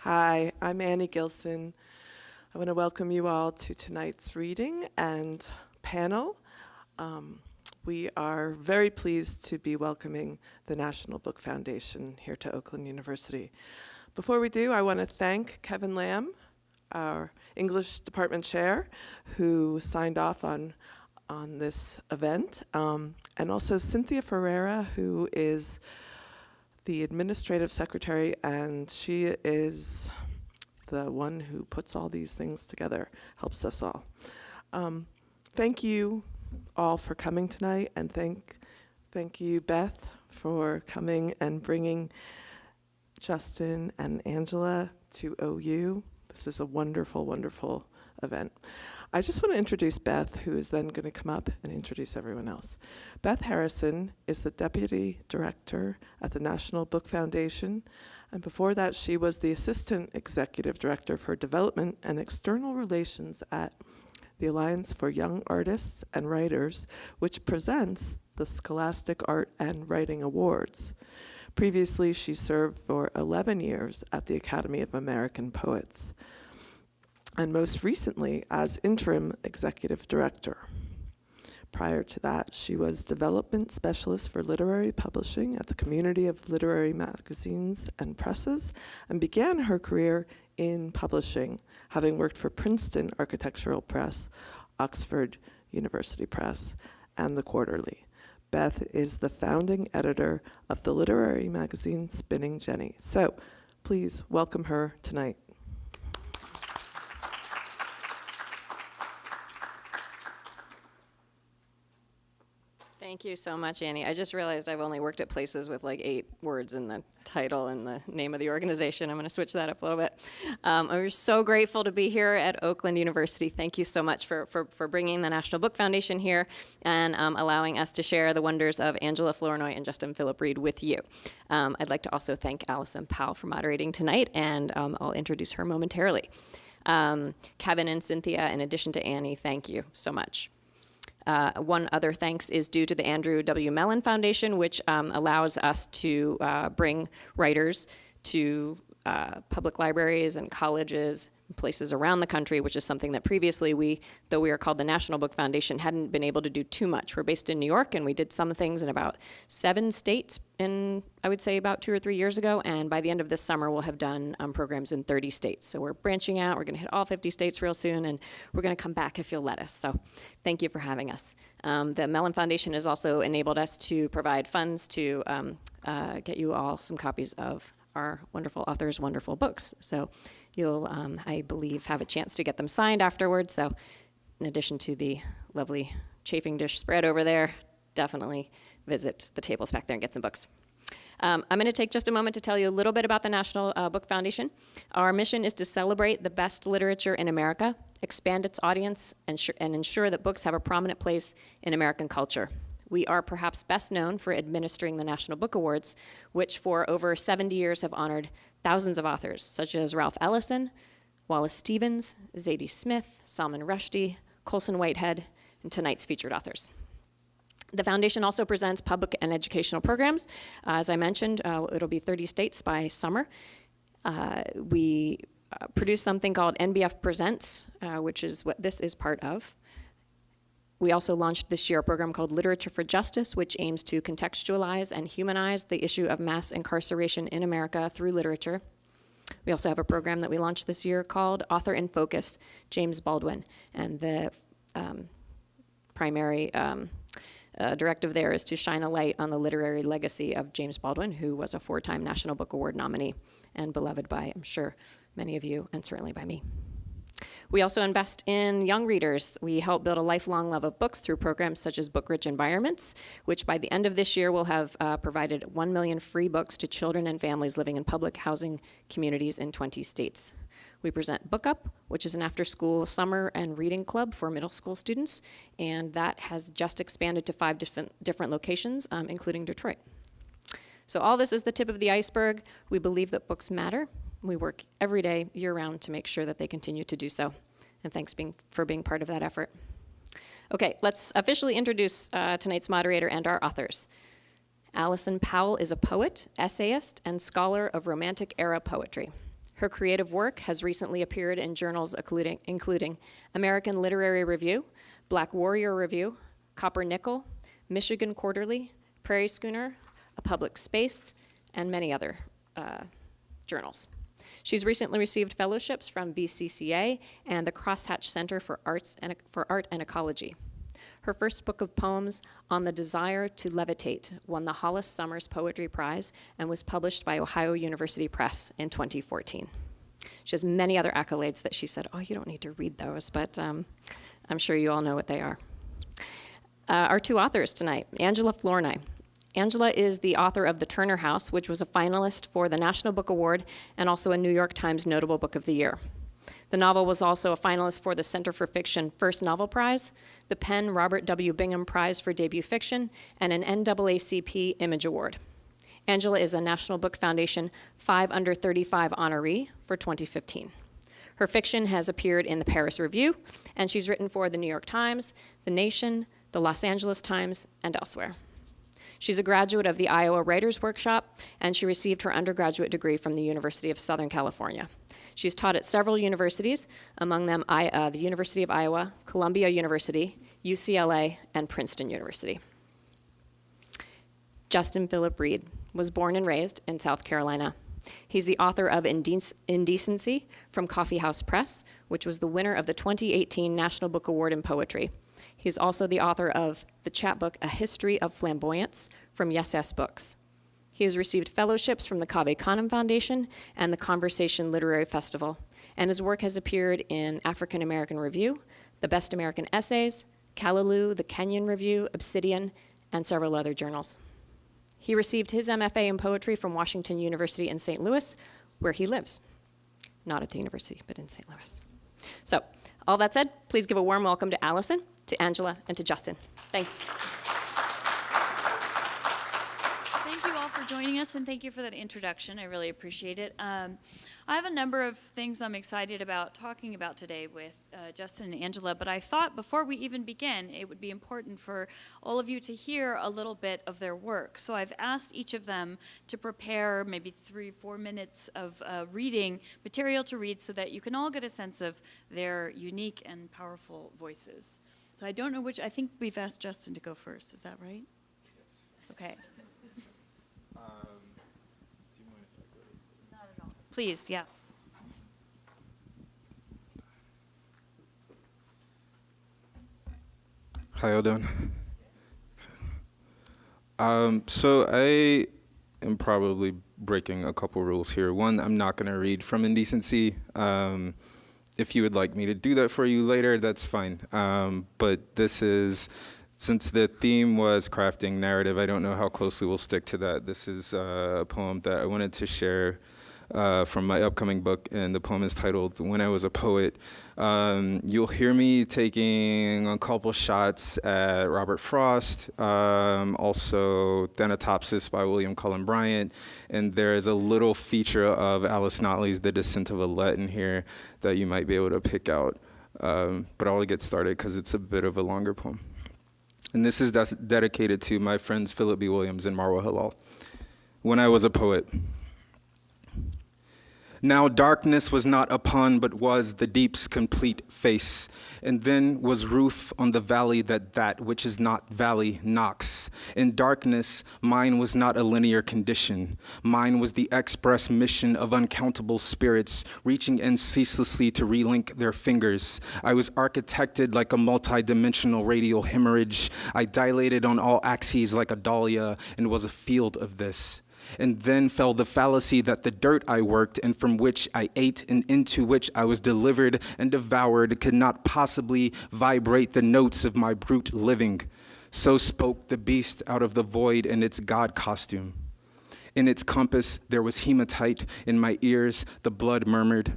Hi, I'm Annie Gilson. I want to welcome you all to tonight's reading and panel. We are very pleased to be welcoming the National Book Foundation here to Oakland University. Before we do, I want to thank Kevin Lamb, our English department chair, who signed off on this event, and also Cynthia Ferreira, who is the administrative secretary, and she is the one who puts all these things together, helps us all. Thank you all for coming tonight, and thank you, Beth, for coming and bringing Justin and Angela to OU. This is a wonderful, wonderful event. I just want to introduce Beth, who is then going to come up and introduce everyone else. Beth Harrison is the Deputy Director at the National Book Foundation, and before that she was the Assistant Executive Director for Development and External Relations at the Alliance for Young Artists and Writers, which presents the Scholastic Art and Writing Awards. Previously, she served for 11 years at the Academy of American Poets, and most recently as Interim Executive Director. Prior to that, she was Development Specialist for Literary Publishing at the Community of Literary Magazines and Presses, and began her career in publishing, having worked for Princeton Architectural Press, Oxford University Press, and The Quarterly. Beth is the founding editor of the literary magazine Spinning Jenny. So please welcome her tonight. Thank you so much, Annie. I just realized I've only worked at places with like 8 words in the title and the name of the organization. I'm going to switch that up a little bit. We're so grateful to be here at Oakland University. Thank you so much for bringing the National Book Foundation here and allowing us to share the wonders of Angela Flournoy and Justin Phillip Reed with you. I'd like to also thank Allison Powell for moderating tonight, and I'll introduce her momentarily. Kevin and Cynthia, in addition to Annie, thank you so much. One other thanks is due to the Andrew W. Mellon Foundation, which allows us to bring writers to public libraries and colleges, places around the country, which is something that previously though we are called the National Book Foundation, hadn't been able to do too much. We're based in New York, and we did some things in about 7 states in, I would say, about 2 or 3 years ago, and by the end of this summer, we'll have done programs in 30 states. So we're branching out. We're going to hit all 50 states real soon, and we're going to come back if you'll let us. So thank you for having us. The Mellon Foundation has also enabled us to provide funds to get you all some copies of our wonderful authors' wonderful books. So you'll, I believe, have a chance to get them signed afterwards. So in addition to the lovely chafing dish spread over there, definitely visit the tables back there and get some books. I'm going to take just a moment to tell you a little bit about the National Book Foundation. Our mission is to celebrate the best literature in America, expand its audience, and ensure that books have a prominent place in American culture. We are perhaps best known for administering the National Book Awards, which for over 70 years have honored thousands of authors, such as Ralph Ellison, Wallace Stevens, Zadie Smith, Salman Rushdie, Colson Whitehead, and tonight's featured authors. The foundation also presents public and educational programs. As I mentioned, it'll be 30 states by summer. We produce something called NBF Presents, which is what this is part of. We also launched this year a program called Literature for Justice, which aims to contextualize and humanize the issue of mass incarceration in America through literature. We also have a program that we launched this year called Author in Focus, James Baldwin. And the primary directive there is to shine a light on the literary legacy of James Baldwin, who was a 4-time National Book Award nominee and beloved by, I'm sure, many of you, and certainly by me. We also invest in young readers. We help build a lifelong love of books through programs such as Book-Rich Environments, which by the end of this year will have provided 1 million free books to children and families living in public housing communities in 20 states. We present Book Up, which is an after-school summer and reading club for middle school students, and that has just expanded to 5 different locations, including Detroit. So all this is the tip of the iceberg. We believe that books matter. We work every day, year-round, to make sure that they continue to do so. And thanks for being part of that effort. Okay, let's officially introduce tonight's moderator and our authors. Allison Powell is a poet, essayist, and scholar of Romantic era poetry. Her creative work has recently appeared in journals including American Literary Review, Black Warrior Review, Copper Nickel, Michigan Quarterly, Prairie Schooner, A Public Space, and many other journals. She's recently received fellowships from VCCA and the Crosshatch Center for Art and Ecology. Her first book of poems, On the Desire to Levitate, won the Hollis Summers Poetry Prize and was published by Ohio University Press in 2014. She has many other accolades that she said, oh, you don't need to read those, but I'm sure you all know what they are. Our two authors tonight, Angela Flournoy. Angela is the author of The Turner House, which was a finalist for the National Book Award and also a New York Times Notable Book of the Year. The novel was also a finalist for the Center for Fiction First Novel Prize, the Penn Robert W. Bingham Prize for Debut Fiction, and an NAACP Image Award. Angela is a National Book Foundation 5 Under 35 honoree for 2015. Her fiction has appeared in the Paris Review, and she's written for the New York Times, The Nation, the Los Angeles Times, and elsewhere. She's a graduate of the Iowa Writers Workshop, and she received her undergraduate degree from the University of Southern California. She's taught at several universities, among them the University of Iowa, Columbia University, UCLA, and Princeton University. Justin Phillip Reed was born and raised in South Carolina. He's the author of Indecency from Coffee House Press, which was the winner of the 2018 National Book Award in Poetry. He's also the author of the chapbook A History of Flamboyance from Yes Yes Books. He has received fellowships from the Cave Canem Foundation and the Conversation Literary Festival, and his work has appeared in African American Review, the Best American Essays, Callaloo, the Kenyon Review, Obsidian, and several other journals. He received his MFA in poetry from Washington University in St. Louis, where he lives. Not at the university, but in St. Louis. So, all that said, please give a warm welcome to Allison, to Angela, and to Justin. Thanks. Thank you all for joining us, and thank you for that introduction. I really appreciate it. I have a number of things I'm excited about talking about today with Justin and Angela, but I thought before we even begin, it would be important for all of you to hear a little bit of their work. So I've asked each of them to prepare maybe 3-4 minutes of reading material to read so that you can all get a sense of their unique and powerful voices. So I don't know which, I think we've asked Justin to go first, is that right? Yes. Okay. Do you mind if I go? Not at all. Please, yeah. How y'all doing? So I am probably breaking a couple rules here. One, I'm not going to read from Indecency. If you would like me to do that for you later, that's fine. But this is, since the theme was crafting narrative, I don't know how closely we'll stick to that. This is a poem that I wanted to share from my upcoming book, and the poem is titled When I Was a Poet. You'll hear me taking a couple shots at Robert Frost, also Thanatopsis by William Cullen Bryant, and there is a little feature of Alice Notley's The Descent of a Let in here that you might be able to pick out. But I'll get started because it's a bit of a longer poem. And this is dedicated to my friends Philip B. Williams and Marwa Halal. When I was a poet. Now darkness was not upon, but was the deep's complete face. And then was roof on the valley that which is not valley knocks. In darkness, mine was not a linear condition. Mine was the express mission of uncountable spirits, reaching in ceaselessly to relink their fingers. I was architected like a multi-dimensional radial hemorrhage. I dilated on all axes like a dahlia, and was a field of this. And then fell the fallacy that the dirt I worked and from which I ate and into which I was delivered and devoured could not possibly vibrate the notes of my brute living. So spoke the beast out of the void in its god costume. In its compass there was hematite. In my ears the blood murmured.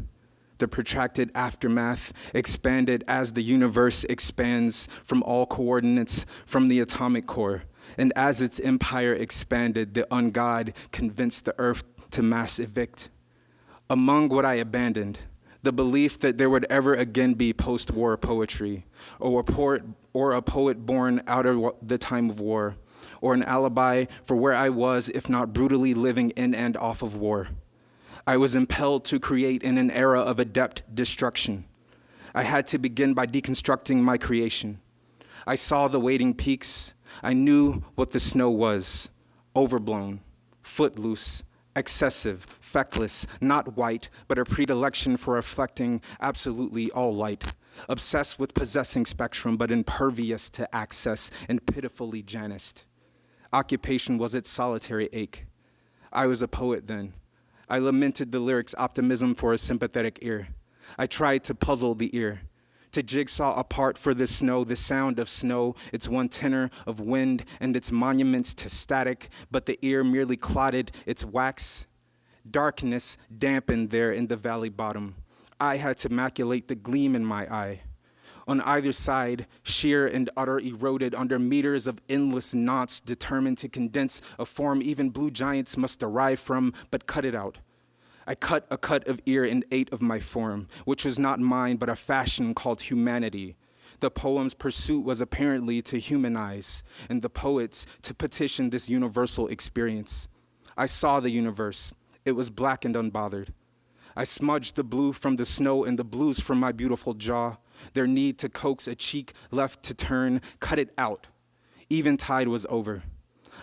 The protracted aftermath expanded as the universe expands from all coordinates from the atomic core. And as its empire expanded, the ungod convinced the earth to mass evict. Among what I abandoned, the belief that there would ever again be post-war poetry, or a poet born out of the time of war, or an alibi for where I was, if not brutally living in and off of war. I was impelled to create in an era of adept destruction. I had to begin by deconstructing my creation. I saw the waiting peaks. I knew what the snow was: overblown, footloose, excessive, feckless, not white, but a predilection for reflecting absolutely all light, obsessed with possessing spectrum, but impervious to access and pitifully janissed. Occupation was its solitary ache. I was a poet then. I lamented the lyrics' optimism for a sympathetic ear. I tried to puzzle the ear, to jigsaw apart for the snow the sound of snow, its one tenor of wind and its monuments to static, but the ear merely clotted its wax. Darkness dampened there in the valley bottom. I had to maculate the gleam in my eye. On either side, sheer and utter eroded under meters of endless knots determined to condense a form even blue giants must derive from, but cut it out. I cut a cut of ear and ate of my form, which was not mine but a fashion called humanity. The poem's pursuit was apparently to humanize, and the poet's to petition this universal experience. I saw the universe. It was black and unbothered. I smudged the blue from the snow and the blues from my beautiful jaw. Their need to coax a cheek left to turn, cut it out. Eventide was over.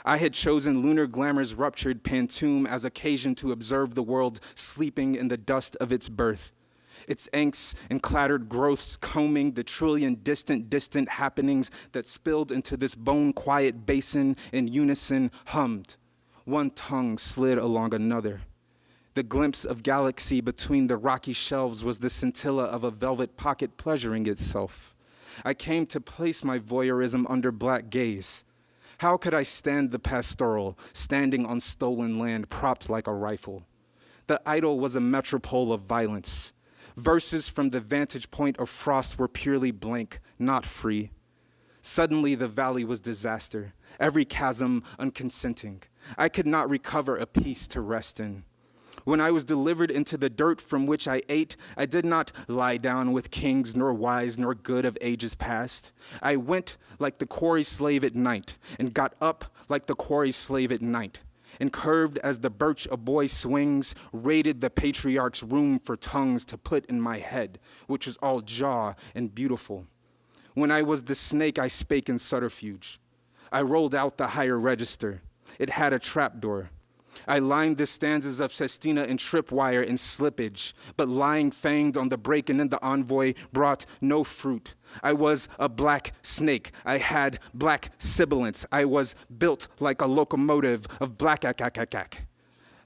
I had chosen lunar glamour's ruptured pantoum as occasion to observe the world sleeping in the dust of its birth. Its angst and clattered growths combing the trillion distant happenings that spilled into this bone-quiet basin in unison hummed. One tongue slid along another. The glimpse of galaxy between the rocky shelves was the scintilla of a velvet pocket pleasuring itself. I came to place my voyeurism under black gaze. How could I stand the pastoral, standing on stolen land, propped like a rifle? The idol was a metropole of violence. Verses from the vantage point of frost were purely blank, not free. Suddenly the valley was disaster, every chasm unconsenting. I could not recover a peace to rest in. When I was delivered into the dirt from which I ate, I did not lie down with kings, nor wise, nor good of ages past. I went like the quarry slave at night, and got up like the quarry slave at night, and curved as the birch a boy swings, raided the patriarch's room for tongues to put in my head, which was all jaw and beautiful. When I was the snake, I spake in subterfuge. I rolled out the higher register. It had a trapdoor. I lined the stanzas of sestina and tripwire and slippage, but lying fanged on the break and in the envoy brought no fruit. I was a black snake. I had black sibilance. I was built like a locomotive of black ack.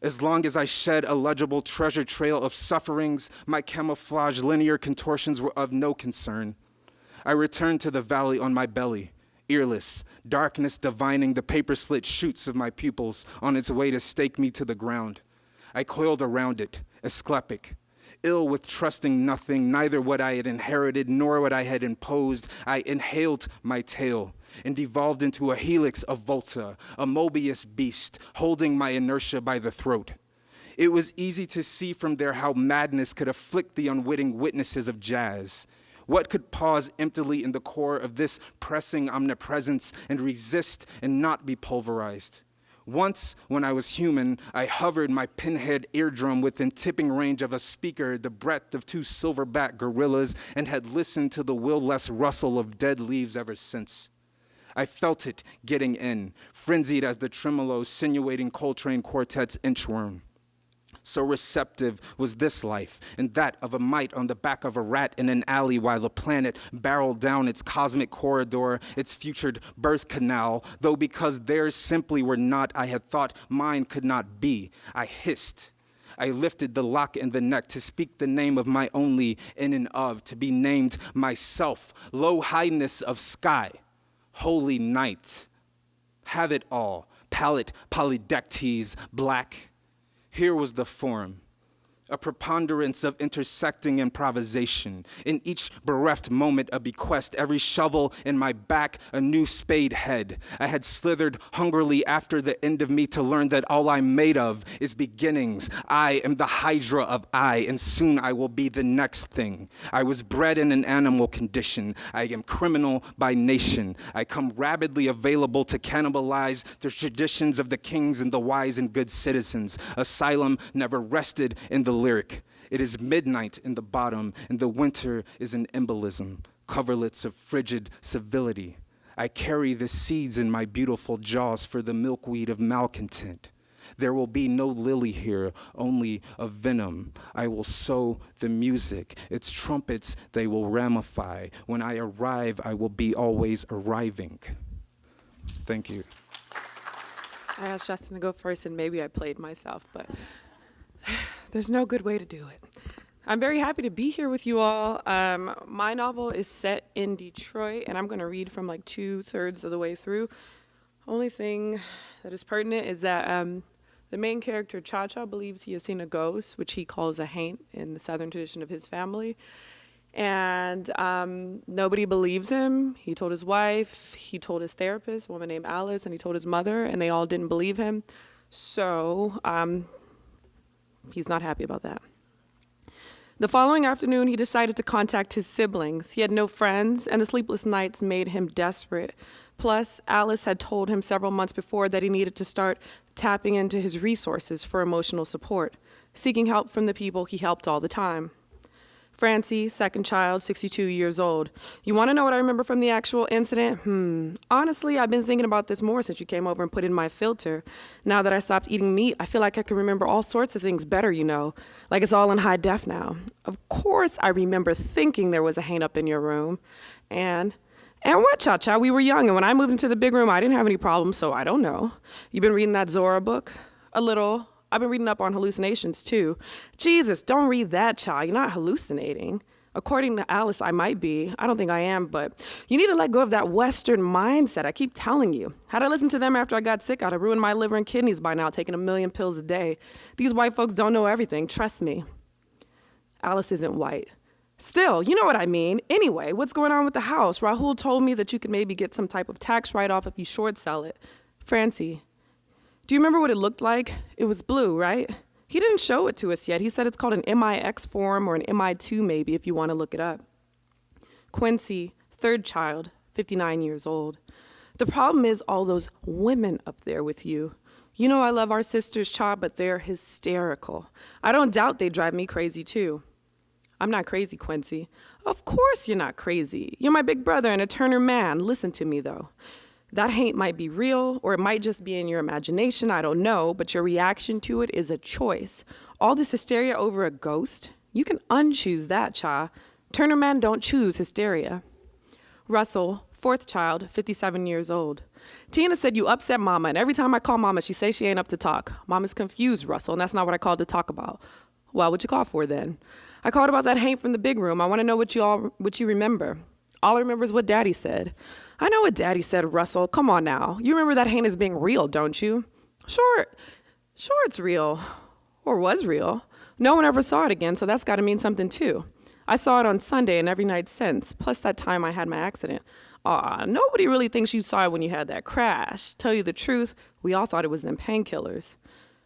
As long as I shed a legible treasure trail of sufferings, my camouflage linear contortions were of no concern. I returned to the valley on my belly, earless, darkness divining the paper-slit shoots of my pupils on its way to stake me to the ground. I coiled around it, asclepic, ill with trusting nothing, neither what I had inherited nor what I had imposed. I inhaled my tail and devolved into a helix of Volta, a Mobius beast, holding my inertia by the throat. It was easy to see from there how madness could afflict the unwitting witnesses of jazz. What could pause emptily in the core of this pressing omnipresence and resist and not be pulverized? Once, when I was human, I hovered my pinhead eardrum within tipping range of a speaker the breadth of 2 silverback gorillas and had listened to the will-less rustle of dead leaves ever since. I felt it getting in, frenzied as the tremolo sinuating Coltrane Quartet's inchworm. So receptive was this life, and that of a mite on the back of a rat in an alley while the planet barreled down its cosmic corridor, its futured birth canal, though because theirs simply were not, I had thought mine could not be. I hissed. I lifted the lock in the neck to speak the name of my only in and of, to be named myself, low highness of sky, holy night. Have it all, palette polydectes, black. Here was the form, a preponderance of intersecting improvisation. In each bereft moment, a bequest, every shovel in my back, a new spade head. I had slithered hungrily after the end of me to learn that all I'm made of is beginnings. I am the hydra of I, and soon I will be the next thing. I was bred in an animal condition. I am criminal by nation. I come rabidly available to cannibalize the traditions of the kings and the wise and good citizens. Asylum never rested in the lyric. It is midnight in the bottom, and the winter is an embolism, coverlets of frigid civility. I carry the seeds in my beautiful jaws for the milkweed of malcontent. There will be no lily here, only a venom. I will sow the music. Its trumpets they will ramify. When I arrive, I will be always arriving. Thank you. I asked Justin to go first, and maybe I played myself, but there's no good way to do it. I'm very happy to be here with you all. My novel is set in Detroit, and I'm going to read from like 2/3 of the way through. Only thing that is pertinent is that the main character, Cha-Cha, believes he has seen a ghost, which he calls a haint in the Southern tradition of his family. And nobody believes him. He told his wife, he told his therapist, a woman named Alice, and he told his mother, and they all didn't believe him. So he's not happy about that. The following afternoon, he decided to contact his siblings. He had no friends, and the sleepless nights made him desperate. Plus, Alice had told him several months before that he needed to start tapping into his resources for emotional support, seeking help from the people he helped all the time. Francie, second child, 62 years old. You want to know what I remember from the actual incident? Honestly, I've been thinking about this more since you came over and put in my filter. Now that I stopped eating meat, I feel like I can remember all sorts of things better, you know. Like it's all in high def now. Of course, I remember thinking there was a hang up in your room. And what, Cha-Cha? We were young, and when I moved into the big room, I didn't have any problems, so I don't know. You been reading that Zora book? A little. I've been reading up on hallucinations, too. Jesus, don't read that, child. You're not hallucinating. According to Alice, I might be. I don't think I am, but you need to let go of that Western mindset. I keep telling you. Had I listened to them after I got sick, I'd have ruined my liver and kidneys by now, taking 1 million pills a day. These white folks don't know everything. Trust me. Alice isn't white. Still, you know what I mean. Anyway, what's going on with the house? Rahul told me that you could maybe get some type of tax write-off if you short sell it. Francie, do you remember what it looked like? It was blue, right? He didn't show it to us yet. He said it's called an MIX form or an MI2 maybe if you want to look it up. Quincy, third child, 59 years old. The problem is all those women up there with you. You know I love our sisters, Cha, but they're hysterical. I don't doubt they drive me crazy too. I'm not crazy, Quincy. Of course you're not crazy. You're my big brother and a Turner man. Listen to me, though. That hate might be real, or it might just be in your imagination, I don't know, but your reaction to it is a choice. All this hysteria over a ghost, you can unchoose that, Cha. Turner men don't choose hysteria. Russell, fourth child, 57 years old. Tina said you upset Mama, and every time I call Mama, she says she ain't up to talk. Mama's confused, Russell, and that's not what I called to talk about. Well, what'd you call for then? I called about that hate from the big room. I want to know what you remember. All I remember is what Daddy said. I know what Daddy said, Russell. Come on now. You remember that hate as being real, don't you? Sure it's real. Or was real. No one ever saw it again, so that's got to mean something too. I saw it on Sunday and every night since, plus that time I had my accident. Nobody really thinks you saw it when you had that crash. Tell you the truth, we all thought it was them painkillers.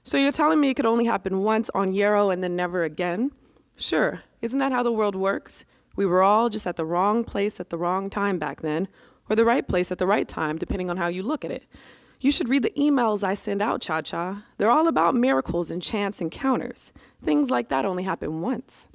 So you're telling me it could only happen once on Yarrow and then never again? Sure. Isn't that how the world works? We were all just at the wrong place at the wrong time back then, or the right place at the right time, depending on how you look at it. You should read the emails I send out, Cha-Cha. They're all about miracles and chance encounters. Things like that only happen once.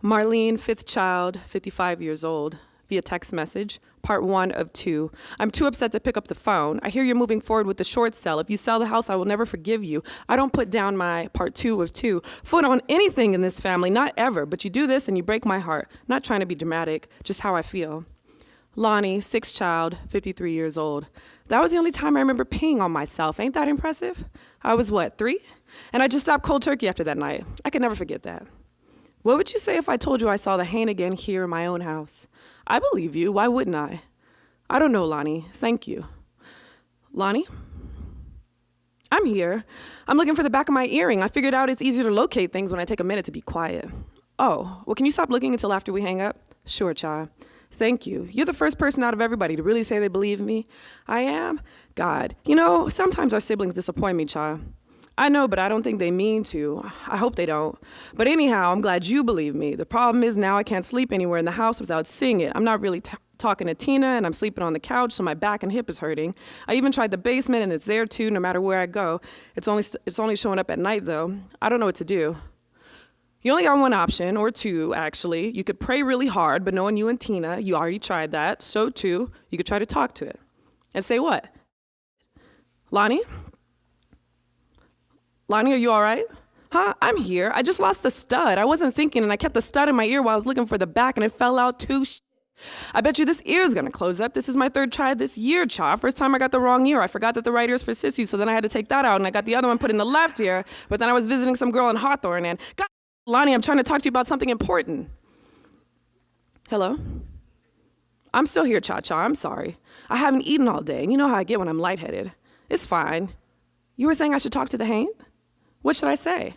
Marlene, fifth child, 55 years old, via text message, part 1 of 2. I'm too upset to pick up the phone. I hear you're moving forward with the short sell. If you sell the house, I will never forgive you. I don't put down my part 2 of 2 foot on anything in this family, not ever. But you do this and you break my heart. Not trying to be dramatic, just how I feel. Lonnie, sixth child, 53 years old. That was the only time I remember peeing on myself. Ain't that impressive? I was 3? And I just stopped cold turkey after that night. I could never forget that. What would you say if I told you I saw the hane again here in my own house? I believe you. Why wouldn't I? I don't know, Lonnie. Thank you. Lonnie? I'm here. I'm looking for the back of my earring. I figured out it's easier to locate things when I take a minute to be quiet. Oh, well, can you stop looking until after we hang up? Sure, Cha. Thank you. You're the first person out of everybody to really say they believe me. I am? God. You know, sometimes our siblings disappoint me, Cha. I know, but I don't think they mean to. I hope they don't. But anyhow, I'm glad you believe me. The problem is now I can't sleep anywhere in the house without seeing it. I'm not really talking to Tina, and I'm sleeping on the couch, so my back and hip is hurting. I even tried the basement, and it's there too, no matter where I go. It's only showing up at night, though. I don't know what to do. You only got one option, or two, actually. You could pray really hard, but knowing you and Tina, you already tried that. So, too, you could try to talk to it. And say what? Lonnie? Lonnie, are you all right? Huh? I'm here. I just lost the stud. I wasn't thinking, and I kept the stud in my ear while I was looking for the back, and it fell out too. I bet you this ear is going to close up. This is my third try this year, Cha. First time I got the wrong ear. I forgot that the right ear is for sissies, so then I had to take that out, and I got the other one put in the left ear, but then I was visiting some girl in Hawthorne, and God, Lonnie, I'm trying to talk to you about something important. Hello? I'm still here, Cha-Cha. I'm sorry. I haven't eaten all day, and you know how I get when I'm lightheaded. It's fine. You were saying I should talk to the Haint? What should I say?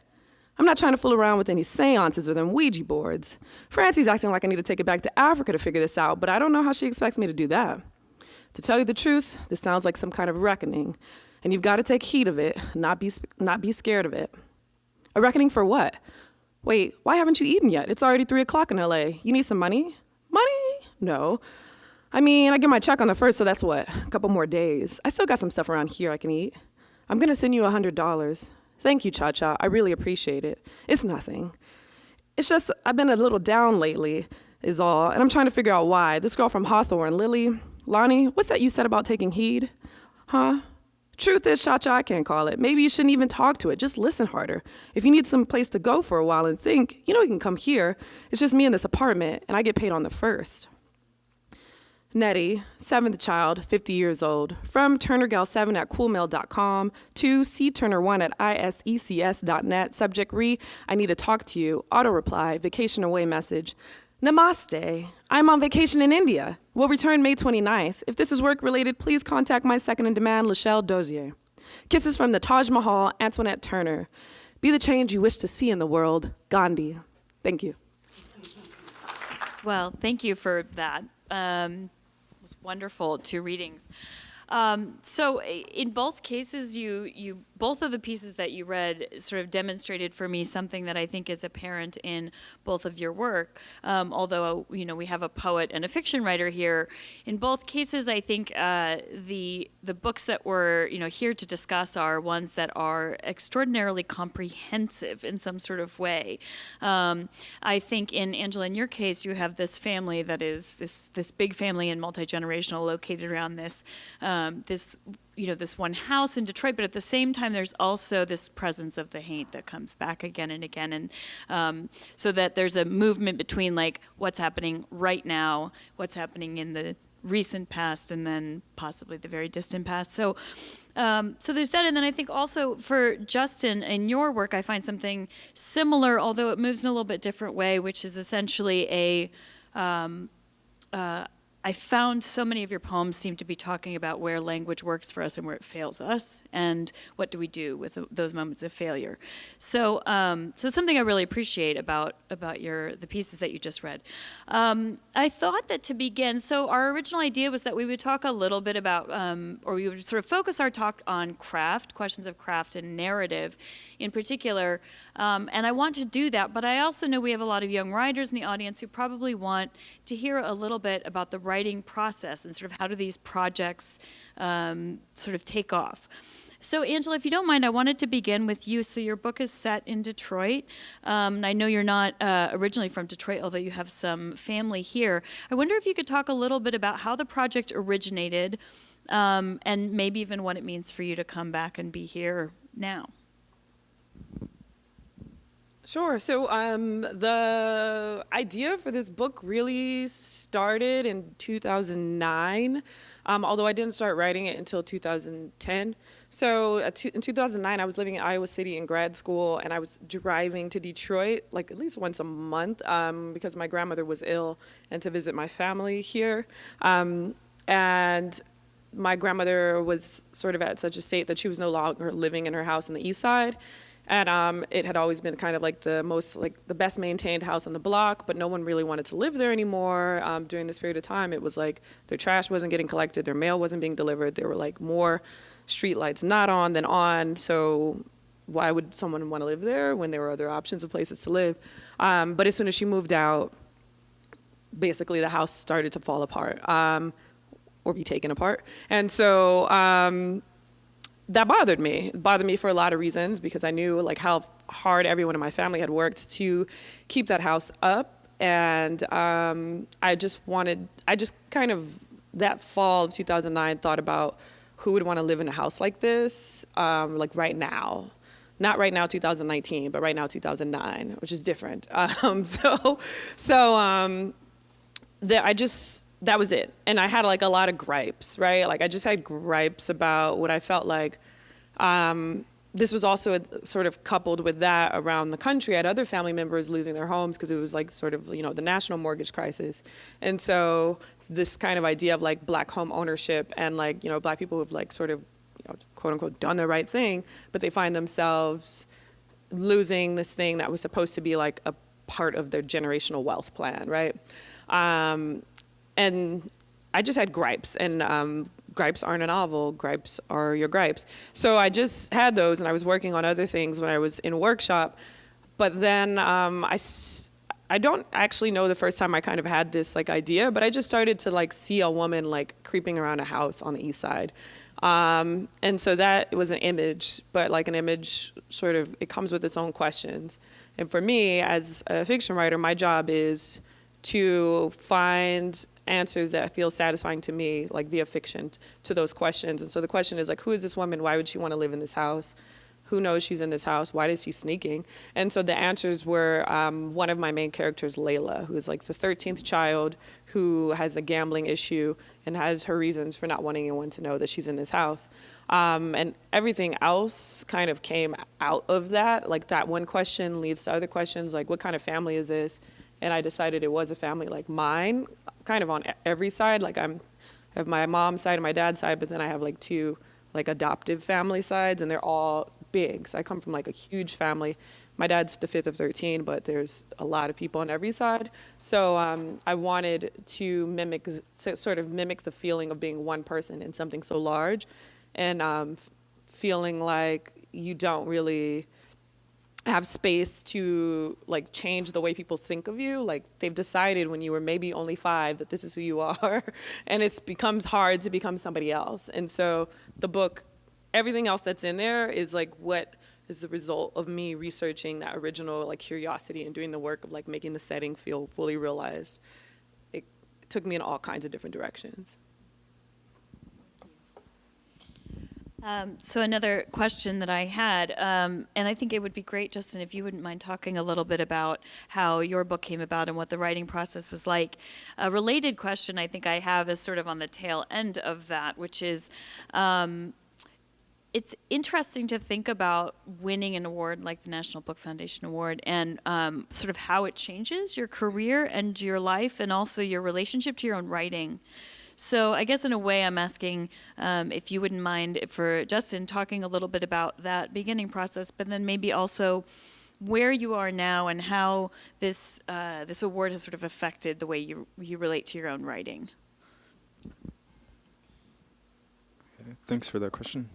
I'm not trying to fool around with any seances or them Ouija boards. Francie's acting like I need to take it back to Africa to figure this out, but I don't know how she expects me to do that. To tell you the truth, this sounds like some kind of reckoning, and you've got to take heed of it, not be scared of it. A reckoning for what? Wait, why haven't you eaten yet? It's already 3 o'clock in LA. You need some money? Money? No. I mean, I get my check on the 1st, so that's what? A couple more days. I still got some stuff around here I can eat. I'm gonna send you $100. Thank you, Cha-Cha. I really appreciate it. It's nothing. It's just I've been a little down lately, is all, and I'm trying to figure out why. This girl from Hawthorne, Lily, Lonnie, what's that you said about taking heed? Huh? Truth is, Cha-Cha, I can't call it. Maybe you shouldn't even talk to it. Just listen harder. If you need some place to go for a while and think, you know you can come here. It's just me in this apartment, and I get paid on the 1st. Nettie, 7th child, 50 years old, from turnergal7@coolmail.com to cturner1@isecs.net. Subject I need to talk to you. Auto reply, vacation away message. Namaste. I'm on vacation in India. Will return May 29th. If this is work related, please contact my second in demand, Lachelle Dozier. Kisses from the Taj Mahal, Antoinette Turner. Be the change you wish to see in the world, Gandhi. Thank you. Well, thank you for that. It was wonderful, 2 readings. So in both cases, you both of the pieces that you read sort of demonstrated for me something that I think is apparent in both of your work. Although we have a poet and a fiction writer here, in both cases, I think the books that we're here to discuss are ones that are extraordinarily comprehensive in some sort of way. I think in Angela, in your case, you have this family that is this big family and multi-generational, located around this one house in Detroit, but at the same time, there's also this presence of the Haint that comes back again and again, and so that there's a movement between like what's happening right now, what's happening in the recent past, and then possibly the very distant past. So there's that, and then I think also for Justin, in your work, I find something similar, although it moves in a little bit different way, which is essentially I found so many of your poems seem to be talking about where language works for us and where it fails us, and what do we do with those moments of failure. So something I really appreciate about the pieces that you just read. I thought that to begin, so our original idea was that we would talk a little bit about, or we would sort of focus our talk on craft, questions of craft and narrative in particular, and I want to do that, but I also know we have a lot of young writers in the audience who probably want to hear a little bit about the writing process and sort of how do these projects sort of take off. So Angela, if you don't mind, I wanted to begin with you. So your book is set in Detroit. I know you're not originally from Detroit, although you have some family here. I wonder if you could talk a little bit about how the project originated, and maybe even what it means for you to come back and be here now. Sure. So the idea for this book really started in 2009, although I didn't start writing it until 2010. So in 2009, I was living in Iowa City in grad school, and I was driving to Detroit like at least once a month because my grandmother was ill, and to visit my family here. And my grandmother was sort of at such a state that she was no longer living in her house on the east side. And it had always been kind of like the best maintained house on the block, but no one really wanted to live there anymore. During this period of time, it was like their trash wasn't getting collected, their mail wasn't being delivered. There were like more street lights not on than on. So why would someone want to live there when there were other options of places to live? But as soon as she moved out, basically the house started to fall apart or be taken apart. And so that bothered me. It bothered me for a lot of reasons, because I knew like how hard everyone in my family had worked to keep that house up. And I just kind of, that fall of 2009, thought about who would want to live in a house like this, like right now. Not right now, 2019, but right now, 2009, which is different. That was it. And I had like a lot of gripes, right? Like I just had gripes about what I felt like. This was also sort of coupled with that around the country. I had other family members losing their homes because it was like sort of, the national mortgage crisis. And so this kind of idea of like black home ownership and like, black people who've like sort of, quote unquote, done the right thing, but they find themselves losing this thing that was supposed to be like a part of their generational wealth plan, right? And I just had gripes, and gripes aren't a novel, gripes are your gripes. So I just had those, and I was working on other things when I was in workshop. But then I don't actually know the first time I kind of had this like idea, but I just started to like see a woman like creeping around a house on the east side. And so that was an image, but like an image sort of, it comes with its own questions. And for me, as a fiction writer, my job is to find answers that feel satisfying to me, like via fiction, to those questions. And so the question is like, who is this woman? Why would she want to live in this house? Who knows she's in this house? Why is she sneaking? And so the answers were one of my main characters, Layla, who is like the 13th child who has a gambling issue and has her reasons for not wanting anyone to know that she's in this house. And everything else kind of came out of that. Like that one question leads to other questions, like what kind of family is this? And I decided it was a family like mine, kind of on every side. Like I have my mom's side and my dad's side, but then I have like two like adoptive family sides, and they're all big. So I come from like a huge family. My dad's the 5th of 13, but there's a lot of people on every side. So I wanted to sort of mimic the feeling of being one person in something so large, and feeling like you don't really have space to like change the way people think of you. Like they've decided when you were maybe only 5 that this is who you are, and it becomes hard to become somebody else. And so the book, everything else that's in there is like what is the result of me researching that original like curiosity and doing the work of like making the setting feel fully realized. It took me in all kinds of different directions. So another question that I had, and I think it would be great, Justin, if you wouldn't mind talking a little bit about how your book came about and what the writing process was like. A related question I think I have is sort of on the tail end of that, which is, it's interesting to think about winning an award like the National Book Foundation Award and sort of how it changes your career and your life and also your relationship to your own writing. So I guess in a way I'm asking if you wouldn't mind, for Justin, talking a little bit about that beginning process, but then maybe also where you are now and how this this award has sort of affected the way you relate to your own writing. Thanks for that question.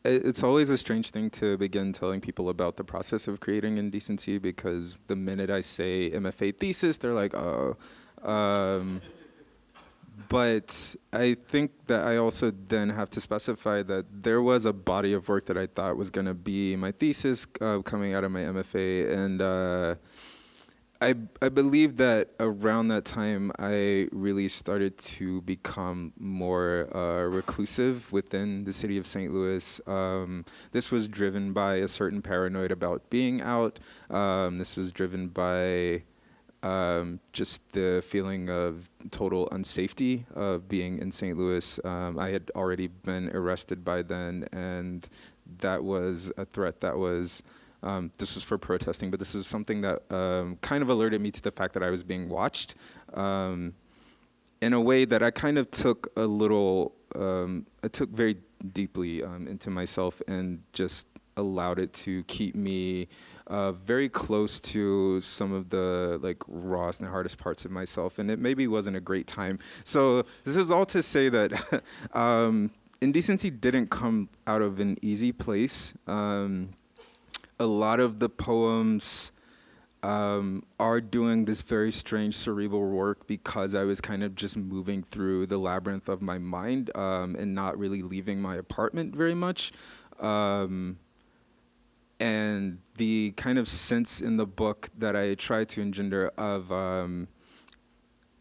It's always a strange thing to begin telling people about the process of creating Indecency, because the minute I say MFA thesis, they're like, oh. But I think that I also then have to specify that there was a body of work that I thought was going to be my thesis coming out of my MFA, and I believe that around that time I really started to become more reclusive within the city of St. Louis. This was driven by a certain paranoia about being out. This was driven by just the feeling of total unsafety of being in St. Louis. I had already been arrested by then, and that was a threat that was, this was for protesting, but this was something that kind of alerted me to the fact that I was being watched. in a way that I kind of took a little, I took very deeply into myself and just allowed it to keep me very close to some of the like rawest and hardest parts of myself, and it maybe wasn't a great time. So this is all to say that Indecency didn't come out of an easy place. A lot of the poems are doing this very strange cerebral work because I was kind of just moving through the labyrinth of my mind and not really leaving my apartment very much. And the kind of sense in the book that I try to engender of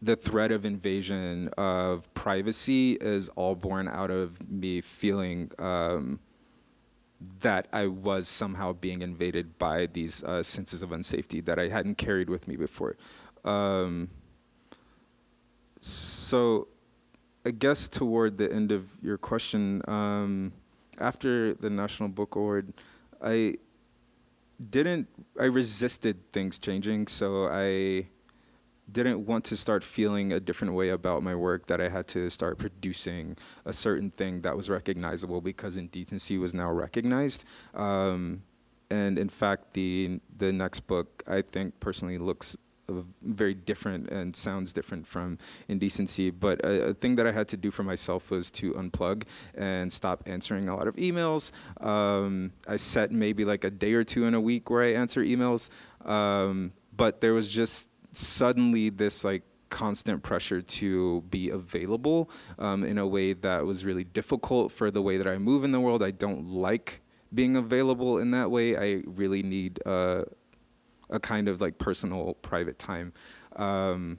the threat of invasion of privacy is all born out of me feeling that I was somehow being invaded by these senses of unsafety that I hadn't carried with me before. So I guess toward the end of your question, after the National Book Award, I resisted things changing, so I didn't want to start feeling a different way about my work, that I had to start producing a certain thing that was recognizable because Indecency was now recognized. And in fact, the next book, I think personally looks very different and sounds different from Indecency. But a thing that I had to do for myself was to unplug and stop answering a lot of emails. I set maybe like a day or two in a week where I answer emails. But there was just suddenly this like constant pressure to be available in a way that was really difficult for the way that I move in the world. I don't like being available in that way. I really need a kind of like personal, private time, and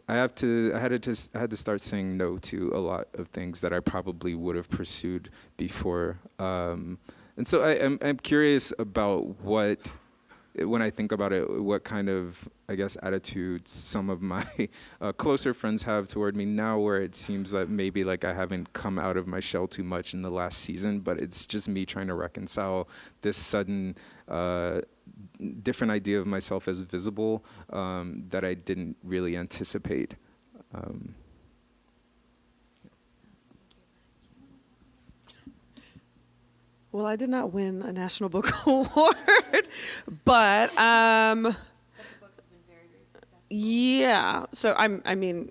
I had to start saying no to a lot of things that I probably would have pursued before. And so I'm curious about when I think about it, what kind of, I guess, attitudes some of my closer friends have toward me now, where it seems that maybe like I haven't come out of my shell too much in the last season, but it's just me trying to reconcile this sudden different idea of myself as visible that I didn't really anticipate. Well, I did not win a National Book Award, but yeah. So I mean,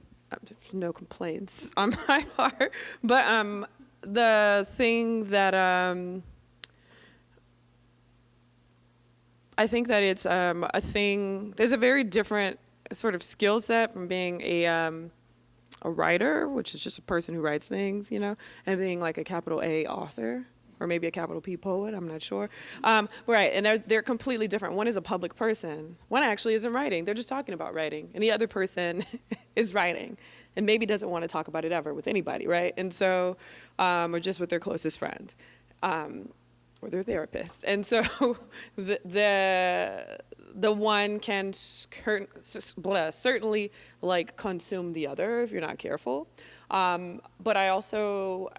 no complaints on my part. But the thing that I think that it's a thing. There's a very different sort of skill set from being a writer, which is just a person who writes things, and being like a capital A author. Or maybe a capital P poet, I'm not sure. Right, and they're completely different. One is a public person. One actually isn't writing. They're just talking about writing. And the other person is writing and maybe doesn't want to talk about it ever with anybody, right? And so, or just with their closest friend or their therapist. And so the one can certainly like consume the other if you're not careful. But I also,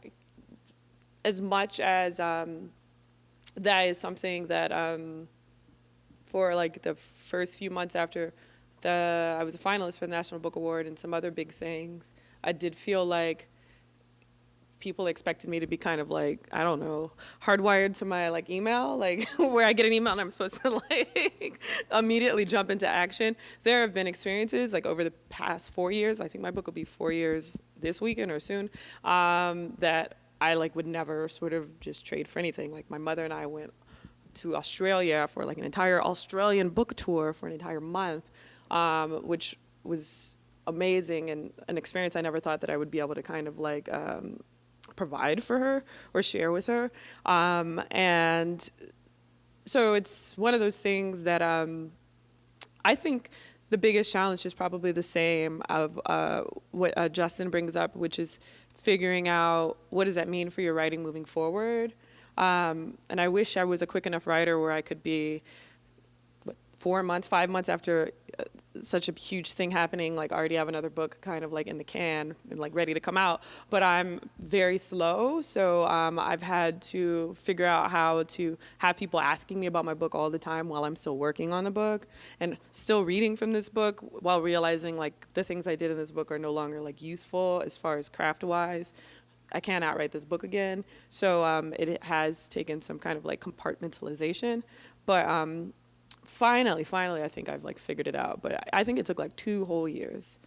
as much as that is something that for like the first few months after I was a finalist for the National Book Award and some other big things, I did feel like people expected me to be kind of like, I don't know, hardwired to my like email, like where I get an email and I'm supposed to like immediately jump into action. There have been experiences like over the past 4 years, I think my book will be 4 years this weekend or soon, that I like would never sort of just trade for anything. Like my mother and I went to Australia for like an entire Australian book tour for an entire month, which was amazing and an experience I never thought that I would be able to kind of like provide for her or share with her. And so it's one of those things that I think the biggest challenge is probably the same of what Justin brings up, which is figuring out what does that mean for your writing moving forward. And I wish I was a quick enough writer where I could be 4 months, 5 months after such a huge thing happening. Like, I already have another book kind of like in the can and like ready to come out, but I'm very slow. So I've had to figure out how to have people asking me about my book all the time while I'm still working on the book and still reading from this book while realizing like the things I did in this book are no longer like useful as far as craft wise. I can't outright this book again. So it has taken some kind of like compartmentalization, but finally, I think I've like figured it out. But I think it took like 2 whole years.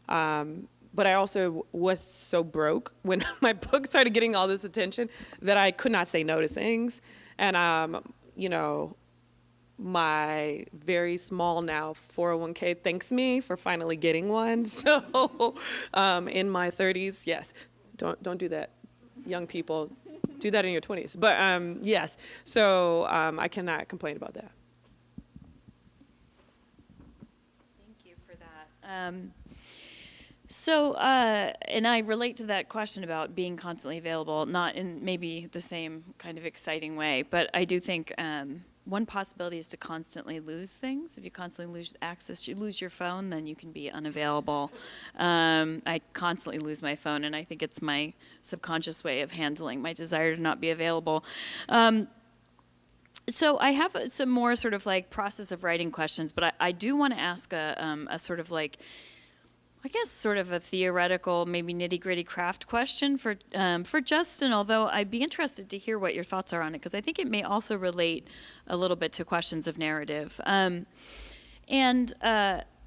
But I also was so broke when my book started getting all this attention that I could not say no to things. And, you know, my very small now 401k thanks me for finally getting one. So in my 30s, yes, don't do that, young people. Do that in your 20s. But yes, so I cannot complain about that. So, and I relate to that question about being constantly available, not in maybe the same kind of exciting way, but I do think one possibility is to constantly lose things. If you constantly lose access, you lose your phone, then you can be unavailable. I constantly lose my phone, and I think it's my subconscious way of handling my desire to not be available. So I have some more sort of like process of writing questions, but I do want to ask a sort of like, I guess sort of a theoretical, maybe nitty-gritty craft question for Justin, although I'd be interested to hear what your thoughts are on it, because I think it may also relate a little bit to questions of narrative.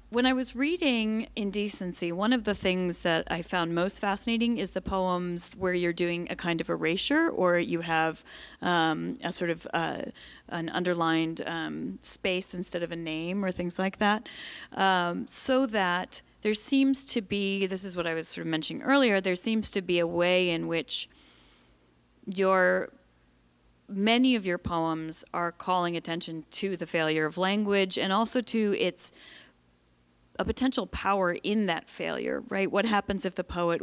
When I was reading Indecency, one of the things that I found most fascinating is the poems where you're doing a kind of erasure, or you have a sort of an underlined space instead of a name or things like that, so that there seems to be, this is what I was sort of mentioning earlier, there seems to be a way in which many of your poems are calling attention to the failure of language and also to a potential power in that failure, right? What happens if the poet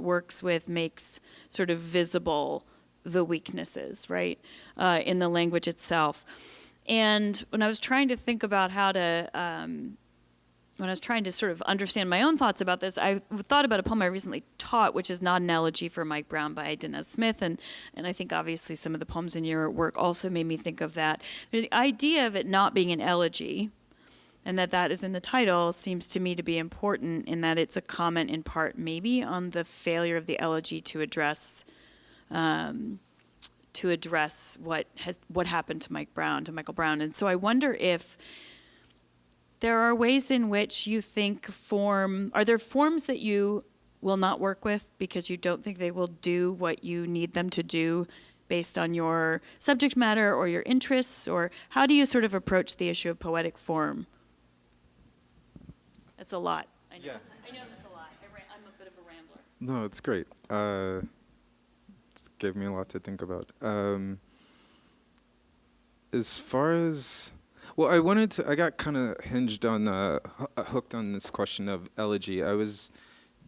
makes sort of visible the weaknesses, right, in the language itself? And when I was trying to think about when I was trying to sort of understand my own thoughts about this, I thought about a poem I recently taught, which is Not an Elegy for Mike Brown by Denez Smith, and I think obviously some of the poems in your work also made me think of that. The idea of it not being an elegy, and that is in the title, seems to me to be important in that it's a comment in part maybe on the failure of the elegy to address what happened to Michael Brown. And so I wonder if there are ways in which you think are there forms that you will not work with because you don't think they will do what you need them to do based on your subject matter or your interests, or how do you sort of approach the issue of poetic form? That's a lot. I know. Yeah. I know that's a lot. I'm a bit of a rambler. No, it's great. It gave me a lot to think about. As far as, well, I got kind of hooked on this question of elegy. I was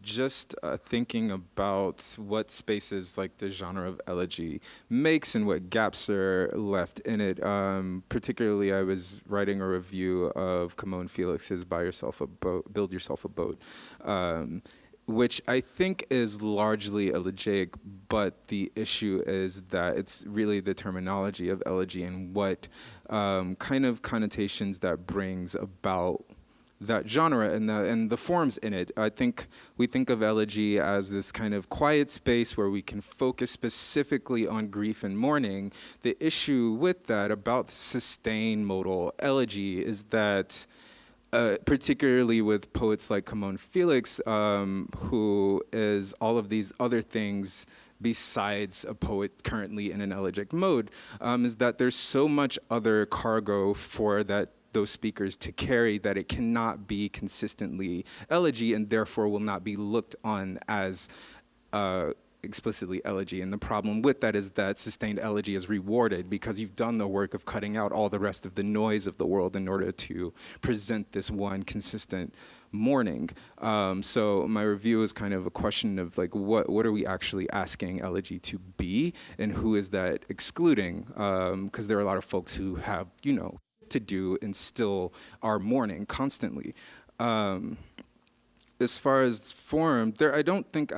just thinking about what spaces like the genre of elegy makes and what gaps are left in it. Particularly, I was writing a review of Kimon Felix's Build Yourself a Boat, which I think is largely elegiac, but the issue is that it's really the terminology of elegy and what kind of connotations that brings about that genre and the forms in it. I think we think of elegy as this kind of quiet space where we can focus specifically on grief and mourning. The issue with that about sustained modal elegy is that particularly with poets like Kimon Felix, who is all of these other things besides a poet currently in an elegiac mode, is that there's so much other cargo for those speakers to carry that it cannot be consistently elegy and therefore will not be looked on as explicitly elegy. And the problem with that is that sustained elegy is rewarded because you've done the work of cutting out all the rest of the noise of the world in order to present this one consistent mourning. So my review is kind of a question of like, what are we actually asking elegy to be, and who is that excluding? Because there are a lot of folks who have, to do and still are mourning constantly. As far as form, I don't think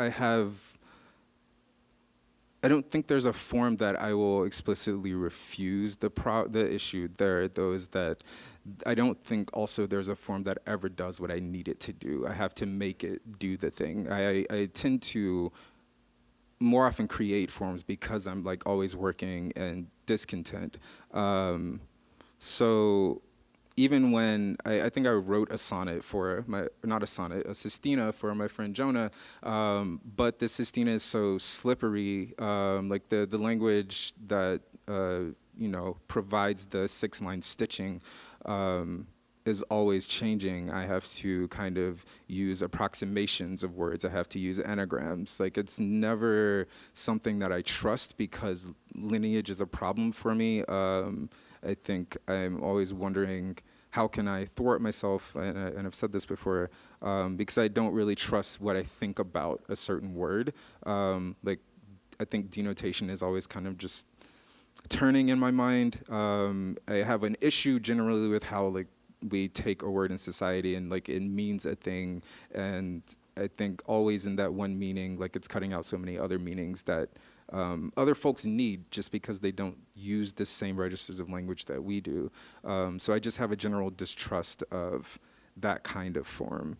there's a form that I will explicitly refuse. The issue there, though, is that I don't think also there's a form that ever does what I need it to do. I have to make it do the thing. I tend to more often create forms because I'm like always working and discontent. So even when I think I wrote a sonnet a sestina for my friend Jonah, but the sestina is so slippery, like the language that, provides the 6-line stitching, is always changing. I have to kind of use approximations of words. I have to use anagrams. Like, it's never something that I trust because lineage is a problem for me. I think I'm always wondering, how can I thwart myself? And I've said this before, because I don't really trust what I think about a certain word. Like, I think denotation is always kind of just turning in my mind. I have an issue generally with how, like, we take a word in society and, like, it means a thing. And I think always in that one meaning, like, it's cutting out so many other meanings that other folks need just because they don't use the same registers of language that we do. So I just have a general distrust of that kind of form.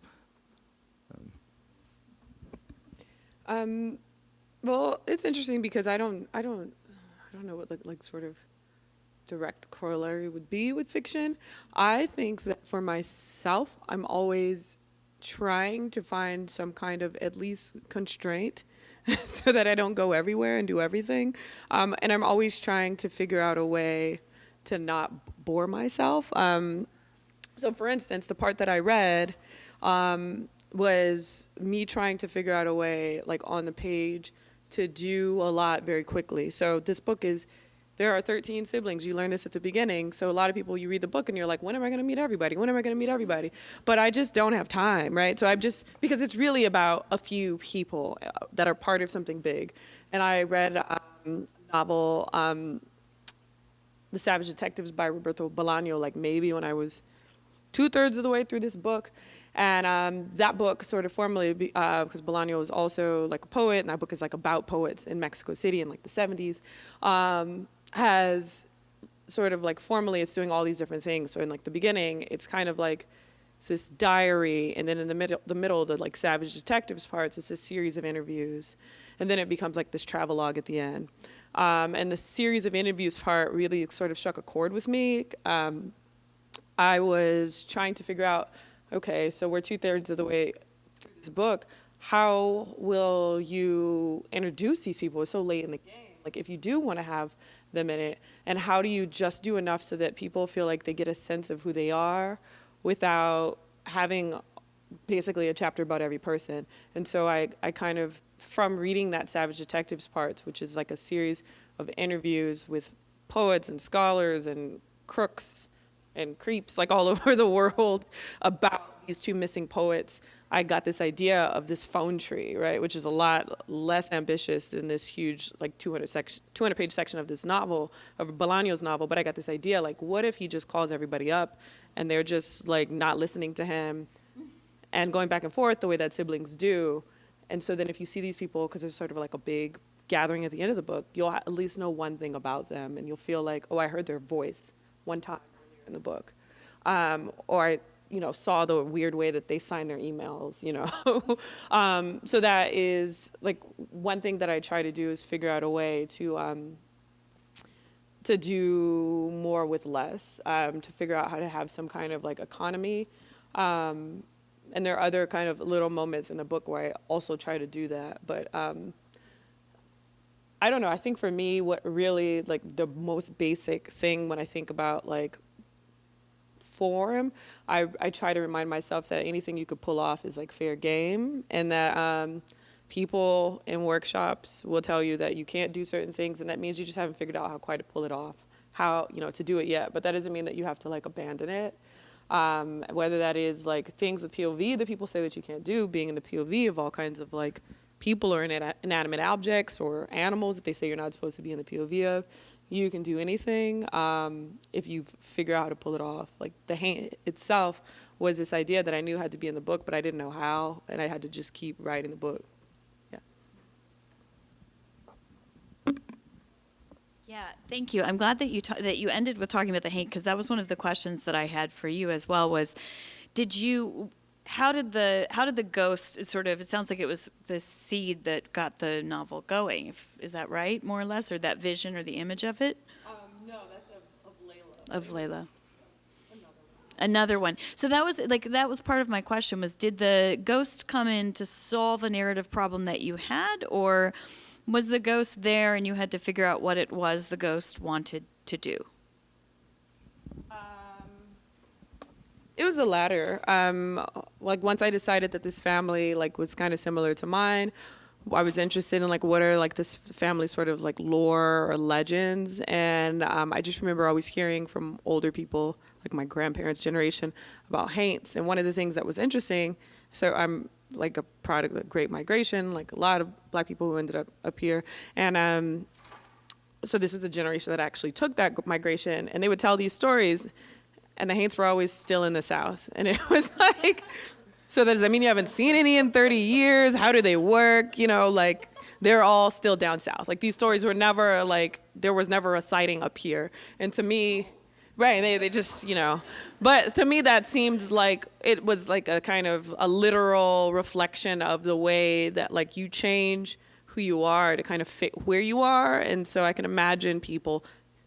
Well, it's interesting because I don't know what like sort of direct corollary would be with fiction. I think that for myself, I'm always trying to find some kind of at least constraint so that I don't go everywhere and do everything. And I'm always trying to figure out a way to not bore myself. So for instance, the part that I read was me trying to figure out a way, like on the page, to do a lot very quickly. So this book there are 13 siblings. You learn this at the beginning. So a lot of people, you read the book and you're like, when am I going to meet everybody? When am I going to meet everybody? But I just don't have time, right? So because it's really about a few people that are part of something big. And I read a novel, The Savage Detectives by Roberto Bolaño, like maybe when I was 2/3 of the way through this book. And that book sort of formally, because Bolaño was also like a poet, and that book is like about poets in Mexico City in like the 70s, has sort of like formally it's doing all these different things. So in like the beginning, it's kind of like this diary, and then in the middle, the like Savage Detectives parts, it's a series of interviews, and then it becomes like this travelogue at the end. And the series of interviews part really sort of struck a chord with me. I was trying to figure out, okay, so we're 2/3 of the way through this book. How will you introduce these people? It's so late in the game. Like, if you do want to have them in it, and how do you just do enough so that people feel like they get a sense of who they are without having basically a chapter about every person? And so I kind of, from reading that Savage Detectives parts, which is like a series of interviews with poets and scholars and crooks and creeps like all over the world about these two missing poets, I got this idea of this phone tree, right, which is a lot less ambitious than this huge like 200-page section of this novel, of Bolaño's novel. But I got this idea, like, what if he just calls everybody up and they're just like not listening to him and going back and forth the way that siblings do. And so then if you see these people, because there's sort of like a big gathering at the end of the book, you'll at least know one thing about them, and you'll feel like, oh, I heard their voice one time in the book, or I, saw the weird way that they sign their emails, so that is like one thing that I try to do, is figure out a way to do more with less, to figure out how to have some kind of like economy, and there are other kind of little moments in the book where I also try to do that, but I don't know. I think for me, what really like the most basic thing when I think about like form, I try to remind myself that anything you could pull off is like fair game, and that people in workshops will tell you that you can't do certain things, and that means you just haven't figured out how quite to pull it off, how to do it yet. But that doesn't mean that you have to like abandon it. Whether that is like things with POV that people say that you can't do, being in the POV of all kinds of like people or inanimate objects or animals that they say you're not supposed to be in the POV of. you can do anything if you figure out how to pull it off. Like the haint itself was this idea that I knew had to be in the book, but I didn't know how, and I had to just keep writing the book. Yeah. Yeah, thank you. I'm glad that you ended with talking about the hate, because that was one of the questions that I had for you as well. Was, how did the ghost sort of? It sounds like it was the seed that got the novel going. Is that right, more or less, or that vision or the image of it? No, that's of Layla. Of Layla. Another one. So that was part of my question was, did the ghost come in to solve a narrative problem that you had, or was the ghost there and you had to figure out what it was the ghost wanted to do? It was the latter. Like once I decided that this family like was kind of similar to mine, I was interested in like what are like this family sort of like lore or legends, and I just remember always hearing from older people, like my grandparents' generation, about haints. And one of the things that was interesting, so I'm like a product of the Great Migration, like a lot of Black people who ended up here, and so this was the generation that actually took that migration, and they would tell these stories, and the haints were always still in the South, and it was like. So does that mean you haven't seen any in 30 years? How do they work? You know, like they're all still down south. Like these stories were never like, there was never a sighting up here. And to me, right, they just, you know, but to me that seemed like it was like a kind of a literal reflection of the way that like you change who you are to kind of fit where you are. And so I can imagine people,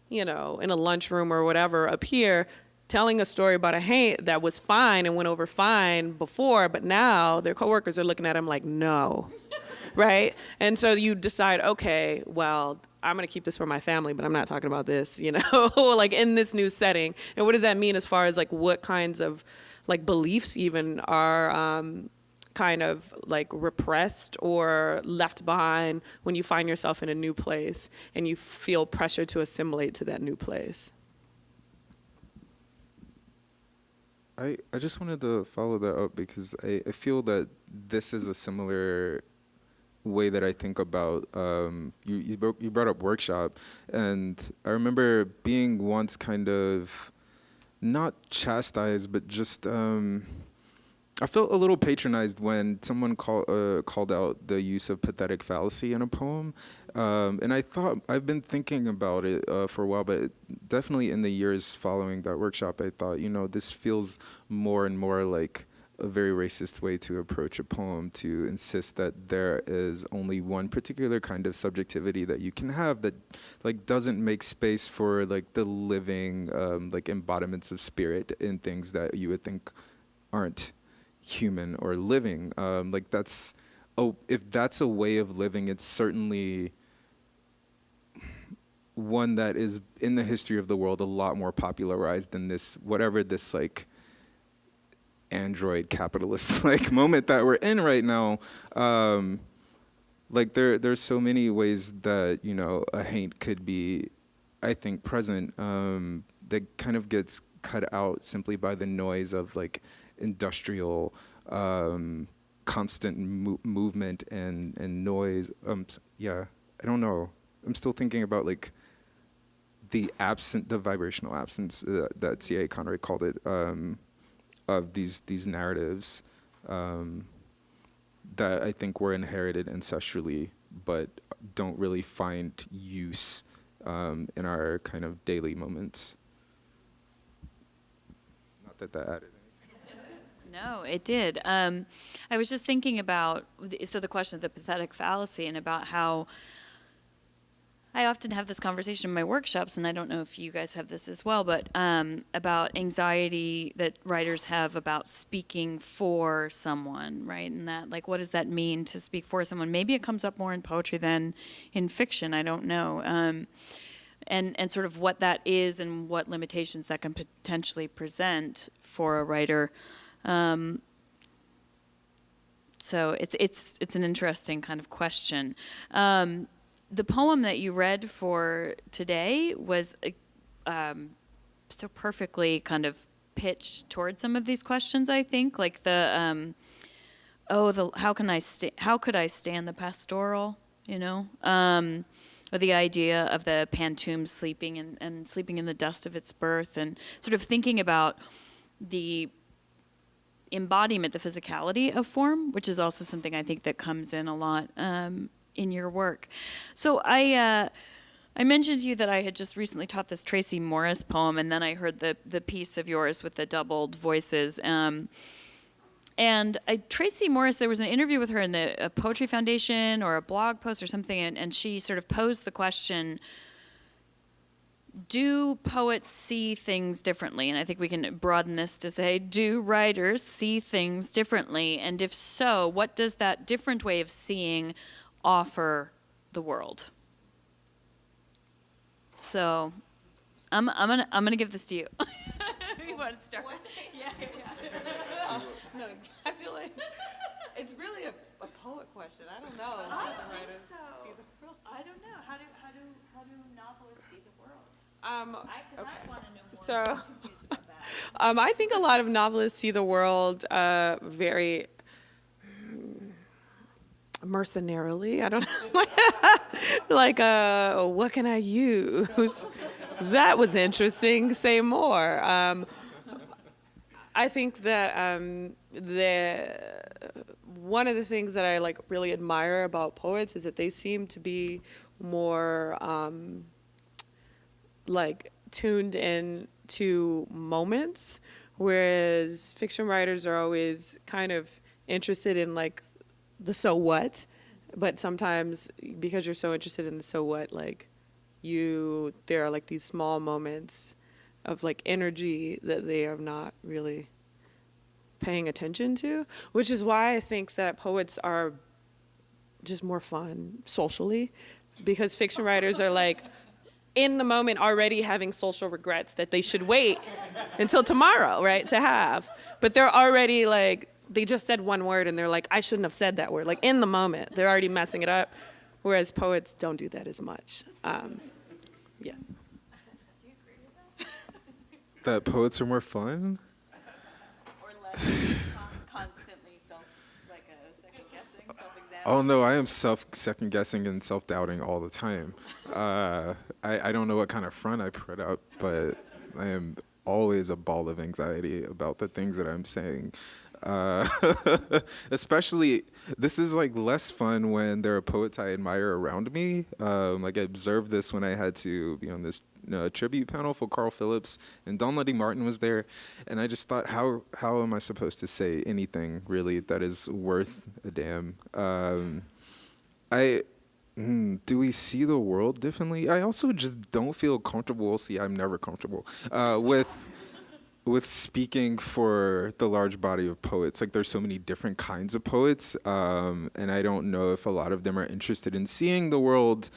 you know, in a lunchroom or whatever up here, telling a story about a haint that was fine and went over fine before, but now their coworkers are looking at them like, no, right? And so you decide, okay, well, I'm gonna keep this for my family, but I'm not talking about this, you know, like in this new setting. And what does that mean as far as like what kinds of like beliefs even are kind of like repressed or left behind when you find yourself in a new place and you feel pressure to assimilate to that new place? I just wanted to follow that up because I feel that this is a similar way that I think about you brought up workshop, and I remember being once kind of not chastised but just I felt a little patronized when someone called out the use of pathetic fallacy in a poem, and I thought I've been thinking about it for a while, but definitely in the years following that workshop, I thought, you know, this feels more and more like a very racist way to approach a poem, to insist that there is only one particular kind of subjectivity that you can have that like doesn't make space for like the living like embodiments of spirit in things that you would think aren't human or living. Like that's, oh, if that's a way of living, it's certainly one that is in the history of the world a lot more popularized than this, whatever this like android capitalist like moment that we're in right now. Like there's so many ways that, you know, a haint could be, I think, present, that kind of gets cut out simply by the noise of like industrial constant movement and noise. Yeah, I don't know. I'm still thinking about like the vibrational absence that C.A. Conroy called it, of these narratives that I think were inherited ancestrally, but don't really find use in our kind of daily moments. Not that added anything. No, it did. I was just thinking about, so the question of the pathetic fallacy, and about how I often have this conversation in my workshops, and I don't know if you guys have this as well, but about anxiety that writers have about speaking for someone, right? And that, like, what does that mean to speak for someone? Maybe it comes up more in poetry than in fiction, I don't know. And sort of what that is and what limitations that can potentially present for a writer. So it's an interesting kind of question. The poem that you read for today was so perfectly kind of pitched towards some of these questions, I think, like the how could I stand the pastoral, you know? or the idea of the pantoum sleeping and sleeping in the dust of its birth, and sort of thinking about the embodiment, the physicality of form, which is also something I think that comes in a lot in your work. So I mentioned to you that I had just recently taught this Tracy Morris poem, and then I heard the piece of yours with the doubled voices. And Tracy Morris, there was an interview with her in the Poetry Foundation or a blog post or something, and she sort of posed the question, do poets see things differently? And I think we can broaden this to say, do writers see things differently? And if so, what does that different way of seeing offer the world? So I'm gonna give this to you. You want to start? Yeah. No, I feel like it's really a poet question. I don't know. I don't think so. I don't know. How do novelists see the world? I want to know more. So, I'm confused about that. I think a lot of novelists see the world very mercenarily. I don't know. Like, what can I use? That was interesting. Say more. I think that one of the things that I like really admire about poets is that they seem to be more like tuned in to moments, whereas fiction writers are always kind of interested in like the so what, but sometimes because you're so interested in the so what, like there are like these small moments of like energy that they are not really paying attention to, which is why I think that poets are just more fun socially, because fiction writers are like in the moment already having social regrets that they should wait until tomorrow, right, to have. But they're already like, they just said one word and they're like, I shouldn't have said that word. Like in the moment, they're already messing it up, whereas poets don't do that as much. Yes. That poets are more fun? Or less constantly second-guessing, self-examining. Oh no, I am second-guessing and self-doubting all the time. I don't know what kind of front I put up, but I am always a ball of anxiety about the things that I'm saying. Especially, this is like less fun when there are poets I admire around me. Like I observed this when I had to be on this tribute panel for Carl Phillips, and Don Lundy Martin was there, and I just thought, how am I supposed to say anything really that is worth a damn? Do we see the world differently? I also just don't feel comfortable. See, I'm never comfortable with speaking for the large body of poets. Like there's so many different kinds of poets, and I don't know if a lot of them are interested in seeing the world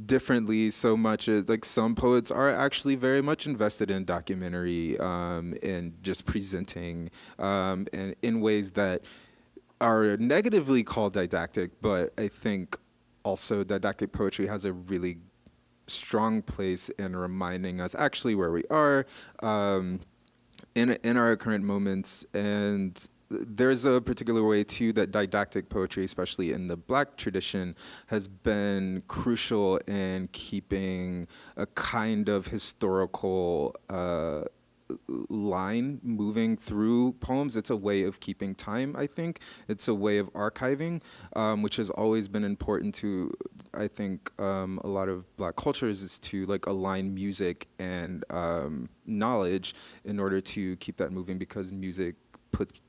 differently so much. Like some poets are actually very much invested in documentary and just presenting and in ways that are negatively called didactic, but I think also didactic poetry has a really strong place in reminding us actually where we are in our current moments. And there's a particular way too that didactic poetry, especially in the Black tradition, has been crucial in keeping a kind of historical line moving through poems. It's a way of keeping time, I think. It's a way of archiving, which has always been important to, I think, a lot of Black cultures, is to like align music and knowledge in order to keep that moving, because music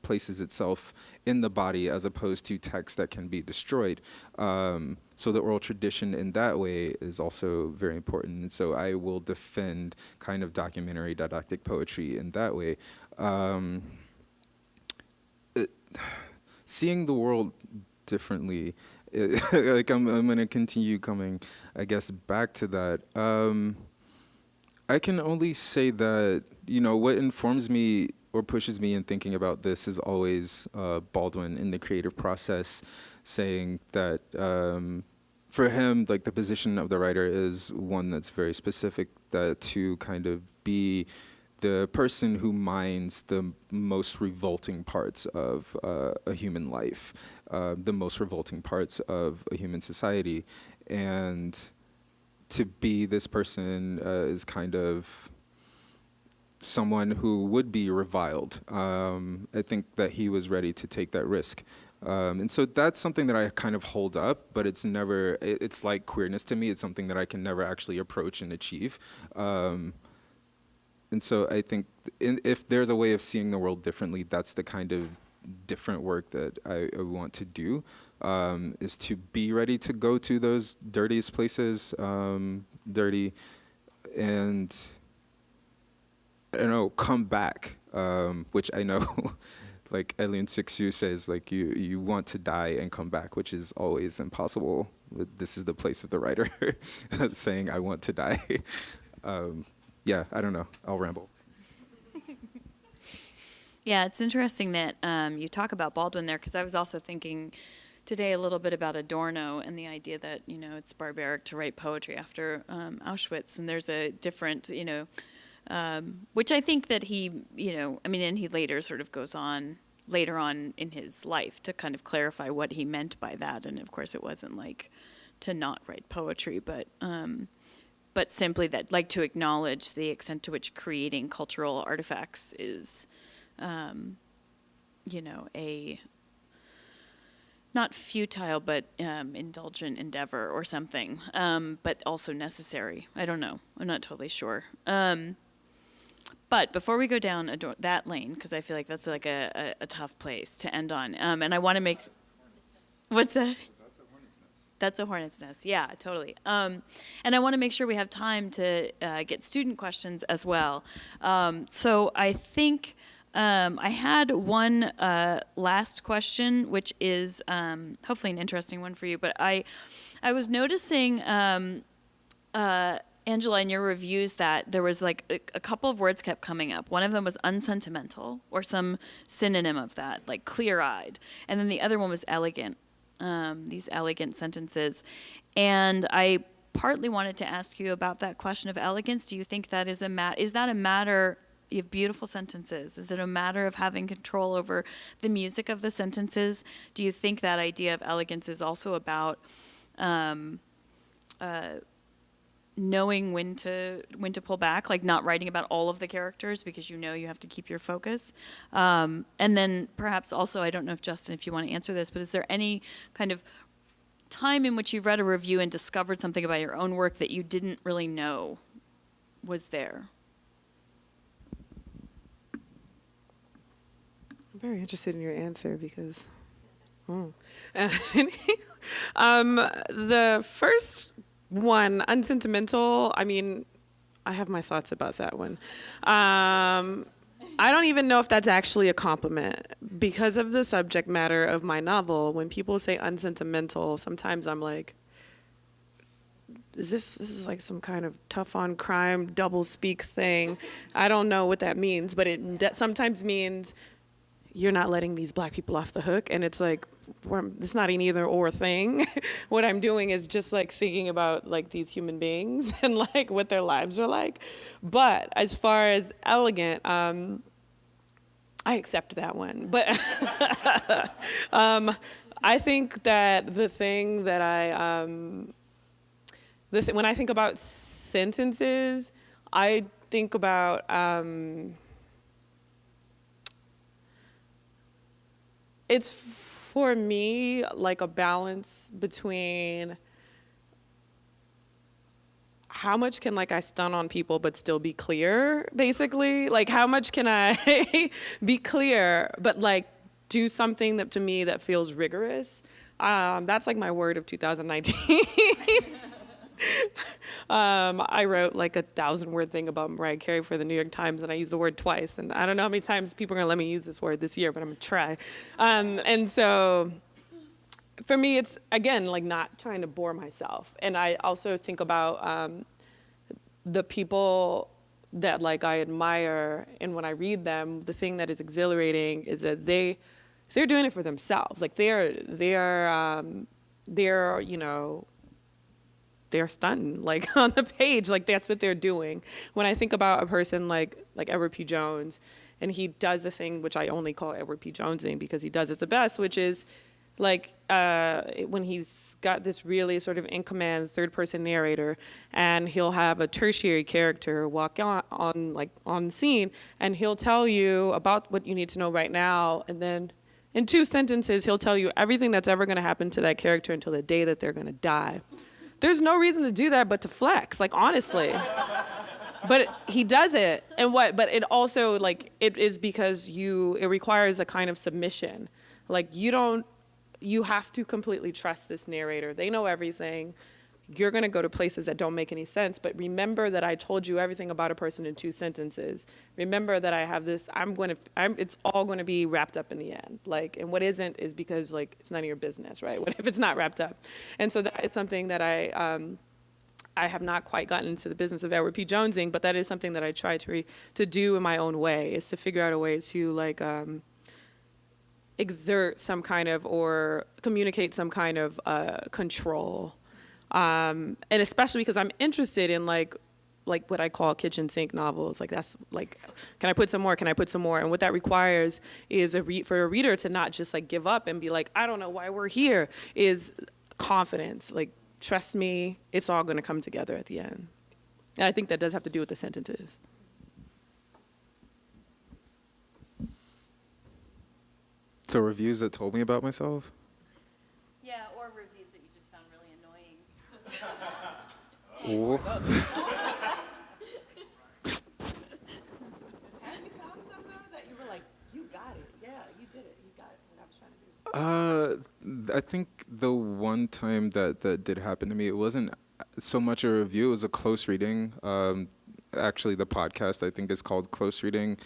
places itself in the body as opposed to text that can be destroyed. So the oral tradition in that way is also very important. And so I will defend kind of documentary didactic poetry in that way. Seeing the world differently, like I'm going to continue coming, I guess, back to that. I can only say that, what informs me or pushes me in thinking about this is always Baldwin in the creative process, saying that for him, like the position of the writer is one that's very specific, that to kind of be the person who minds the most revolting parts of a human life, the most revolting parts of a human society. And to be this person is kind of someone who would be reviled. I think that he was ready to take that risk. And so that's something that I kind of hold up, but it's never, it's like queerness to me. It's something that I can never actually approach and achieve. And so I think if there's a way of seeing the world differently, that's the kind of different work that I want to do, is to be ready to go to those dirtiest places, dirty, and I don't know, come back, which I know, like Eileen Sixu says, like you want to die and come back, which is always impossible. This is the place of the writer saying, I want to die. Yeah, I don't know. I'll ramble. Yeah, it's interesting that you talk about Baldwin there, because I was also thinking today a little bit about Adorno and the idea that, you know, it's barbaric to write poetry after Auschwitz, and there's a different, you know, which I think that he, you know, I mean, and he later sort of goes on, later on in his life, to kind of clarify what he meant by that, and of course it wasn't like to not write poetry, but simply that, like, to acknowledge the extent to which creating cultural artifacts is, you know, a not futile but indulgent endeavor or something, but also necessary. I don't know. I'm not totally sure. But before we go down that lane, because I feel like that's like a tough place to end on, and I want to make... What's that? That's a hornet's nest. Yeah, totally. And I want to make sure we have time to get student questions as well. So I think I had one last question, which is hopefully an interesting one for you. But I was noticing, Angela, in your reviews, that there was like a couple of words kept coming up. One of them was unsentimental, or some synonym of that, like clear-eyed. And then the other one was elegant. These elegant sentences. And I partly wanted to ask you about that question of elegance. Do you think that is that a matter, you have beautiful sentences, is it a matter of having control over the music of the sentences? Do you think that idea of elegance is also about knowing when to pull back, like not writing about all of the characters because you know you have to keep your focus? And then perhaps also, I don't know if Justin, if you want to answer this, but is there any kind of time in which you've read a review and discovered something about your own work that you didn't really know was there? I'm very interested in your answer because the first one, unsentimental, I mean, I have my thoughts about that one. I don't even know if that's actually a compliment. Because of the subject matter of my novel, when people say unsentimental, sometimes I'm like, this is like some kind of tough on crime, double speak thing. I don't know what that means, but it sometimes means you're not letting these black people off the hook. And it's like, it's not an either or thing. What I'm doing is just like thinking about like these human beings and like what their lives are like. But as far as elegant, I accept that one. But I think that the thing that when I think about sentences, I think about it's for me like a balance between how much can like I stun on people but still be clear, basically? Like how much can I be clear but like do something that to me that feels rigorous? That's like my word of 2019. I wrote like 1,000-word thing about Mariah Carey for the New York Times, and I used the word twice. And I don't know how many times people are gonna let me use this word this year, but I'm gonna try. And so for me, it's, again, like not trying to bore myself. And I also think about the people that like I admire, and when I read them, the thing that is exhilarating is that they're doing it for themselves. Like they're you know, they're stunting, like on the page, like that's what they're doing. When I think about a person like Edward P. Jones, and he does a thing which I only call Edward P. Jonesing because he does it the best, which is like when he's got this really sort of in command third person narrator, and he'll have a tertiary character walk on scene, and he'll tell you about what you need to know right now, and then in 2 sentences he'll tell you everything that's ever going to happen to that character until the day that they're going to die. There's no reason to do that but to flex, like, honestly. But he does it, but it also, like, it is because it requires a kind of submission. Like, you have to completely trust this narrator. They know everything. You're gonna go to places that don't make any sense, but remember that I told you everything about a person in 2 sentences. Remember that I have this, it's all gonna be wrapped up in the end. Like, and what isn't is because, like, it's none of your business, right? What if it's not wrapped up? And so that is something that I have not quite gotten into the business of Edward P. Jonesing, but that is something that I try to do in my own way, is to figure out a way to, like, exert some kind of, or communicate some kind of control. And especially because I'm interested in, like what I call kitchen sink novels. Like, that's like, can I put some more? Can I put some more? And what that requires is for a reader to not just, like, give up and be like, I don't know why we're here, is confidence. Like, trust me, it's all going to come together at the end. And I think that does have to do with the sentences. So reviews that told me about myself? Yeah, or reviews that you just found really annoying. Ooh. Have you found some that you were like, you got it? Yeah, you did it. You got it. What I was trying to do. I think the one time that did happen to me, it wasn't so much a review, it was a close reading. Actually, the podcast, I think, is called Close Reading.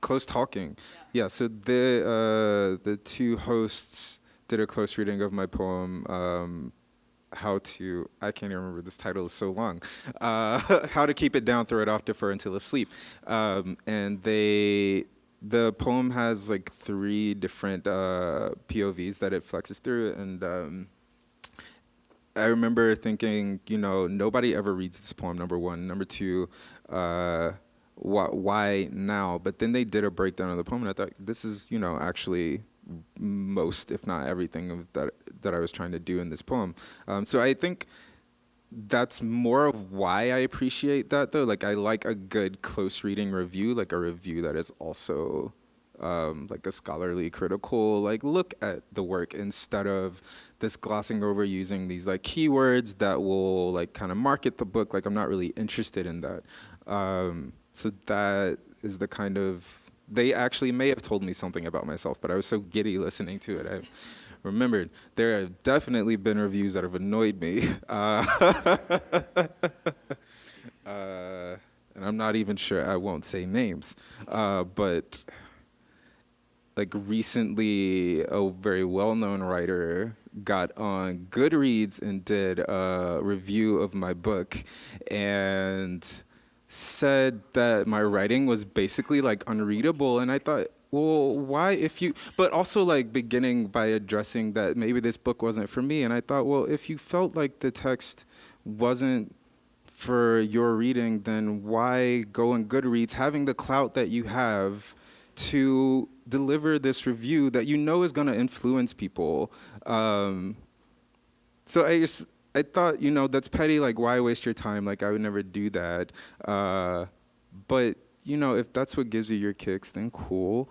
Close Talking. Yeah, so the 2 hosts did a close reading of my poem, I can't even remember, this title is so long, How to Keep It Down, Throw It Off, Defer Until Asleep. And the poem has, like, 3 different POVs that it flexes through, and I remember thinking, nobody ever reads this poem, number 1. Number 2, why now? But then they did a breakdown of the poem, and I thought, this is, actually most, if not everything, that I was trying to do in this poem. So I think that's more of why I appreciate that, though. Like, I like a good close reading review, like a review that is also like a scholarly, critical, like, look at the work, instead of this glossing over using these, like, keywords that will, like, kind of market the book. Like, I'm not really interested in that. So that is the kind of, they actually may have told me something about myself, but I was so giddy listening to it. I remembered there have definitely been reviews that have annoyed me. And I'm not even sure, I won't say names, but like, recently a very well-known writer got on Goodreads and did a review of my book and said that my writing was basically, like, unreadable. And I thought, well, why, but also, like, beginning by addressing that maybe this book wasn't for me. And I thought, well, if you felt like the text wasn't for your reading, then why go on Goodreads, having the clout that you have, to deliver this review that is going to influence people? So I thought, that's petty. Like, why waste your time? Like, I would never do that. But, if that's what gives you your kicks, then cool.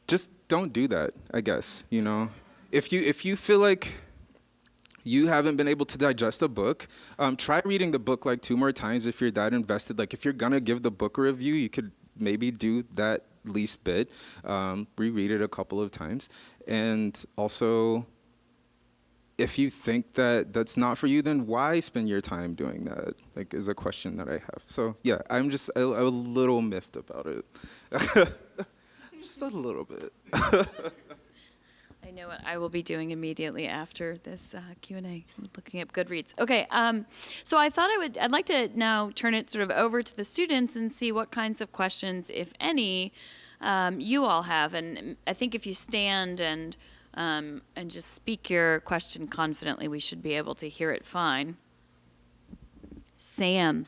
Just don't do that, I guess, If you feel like you haven't been able to digest a book, try reading the book, like, 2 more times if you're that invested. Like, if you're going to give the book a review, you could maybe do that least bit, reread it a couple of times. And also, if you think that that's not for you, then why spend your time doing that? Like, is a question that I have. So yeah, I'm just a little miffed about it. Just a little bit. I know what I will be doing immediately after this Q&A, looking up Goodreads. Okay, so I thought I'd like to now turn it sort of over to the students and see what kinds of questions, if any, you all have. And I think if you stand and just speak your question confidently, we should be able to hear it fine. Sam.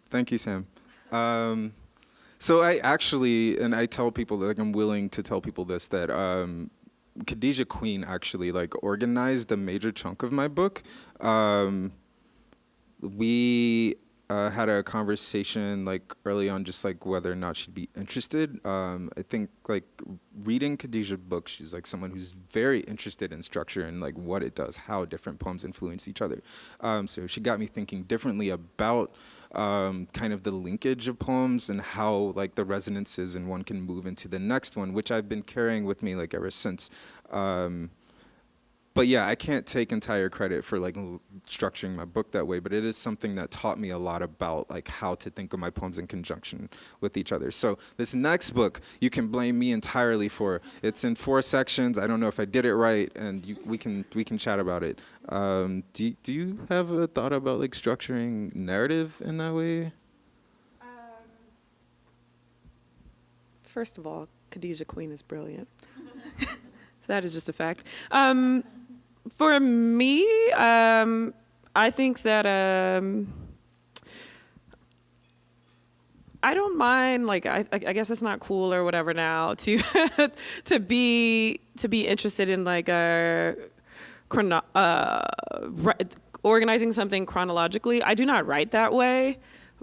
Thank you, Sam. So I actually, and I tell people, like, I'm willing to tell people this, that Khadijah Queen actually, like, organized a major chunk of my book. We had a conversation, like, early on, just like whether or not she'd be interested. I think, like, reading Khadijah's book, she's like someone who's very interested in structure and like what it does, how different poems influence each other. So she got me thinking differently about kind of the linkage of poems and how, like, the resonances in one can move into the next one, which I've been carrying with me, like, ever since. But yeah, I can't take entire credit for, like, structuring my book that way, but it is something that taught me a lot about, like, how to think of my poems in conjunction with each other. So this next book, you can blame me entirely for. It's in 4 sections. I don't know if I did it right, and we can chat about it. Do you have a thought about, like, structuring narrative in that way? First of all, Khadijah Queen is brilliant. That is just a fact. For me, I think that I don't mind. Like, I guess it's not cool or whatever now to to be interested in, like, organizing something chronologically. I do not write that way.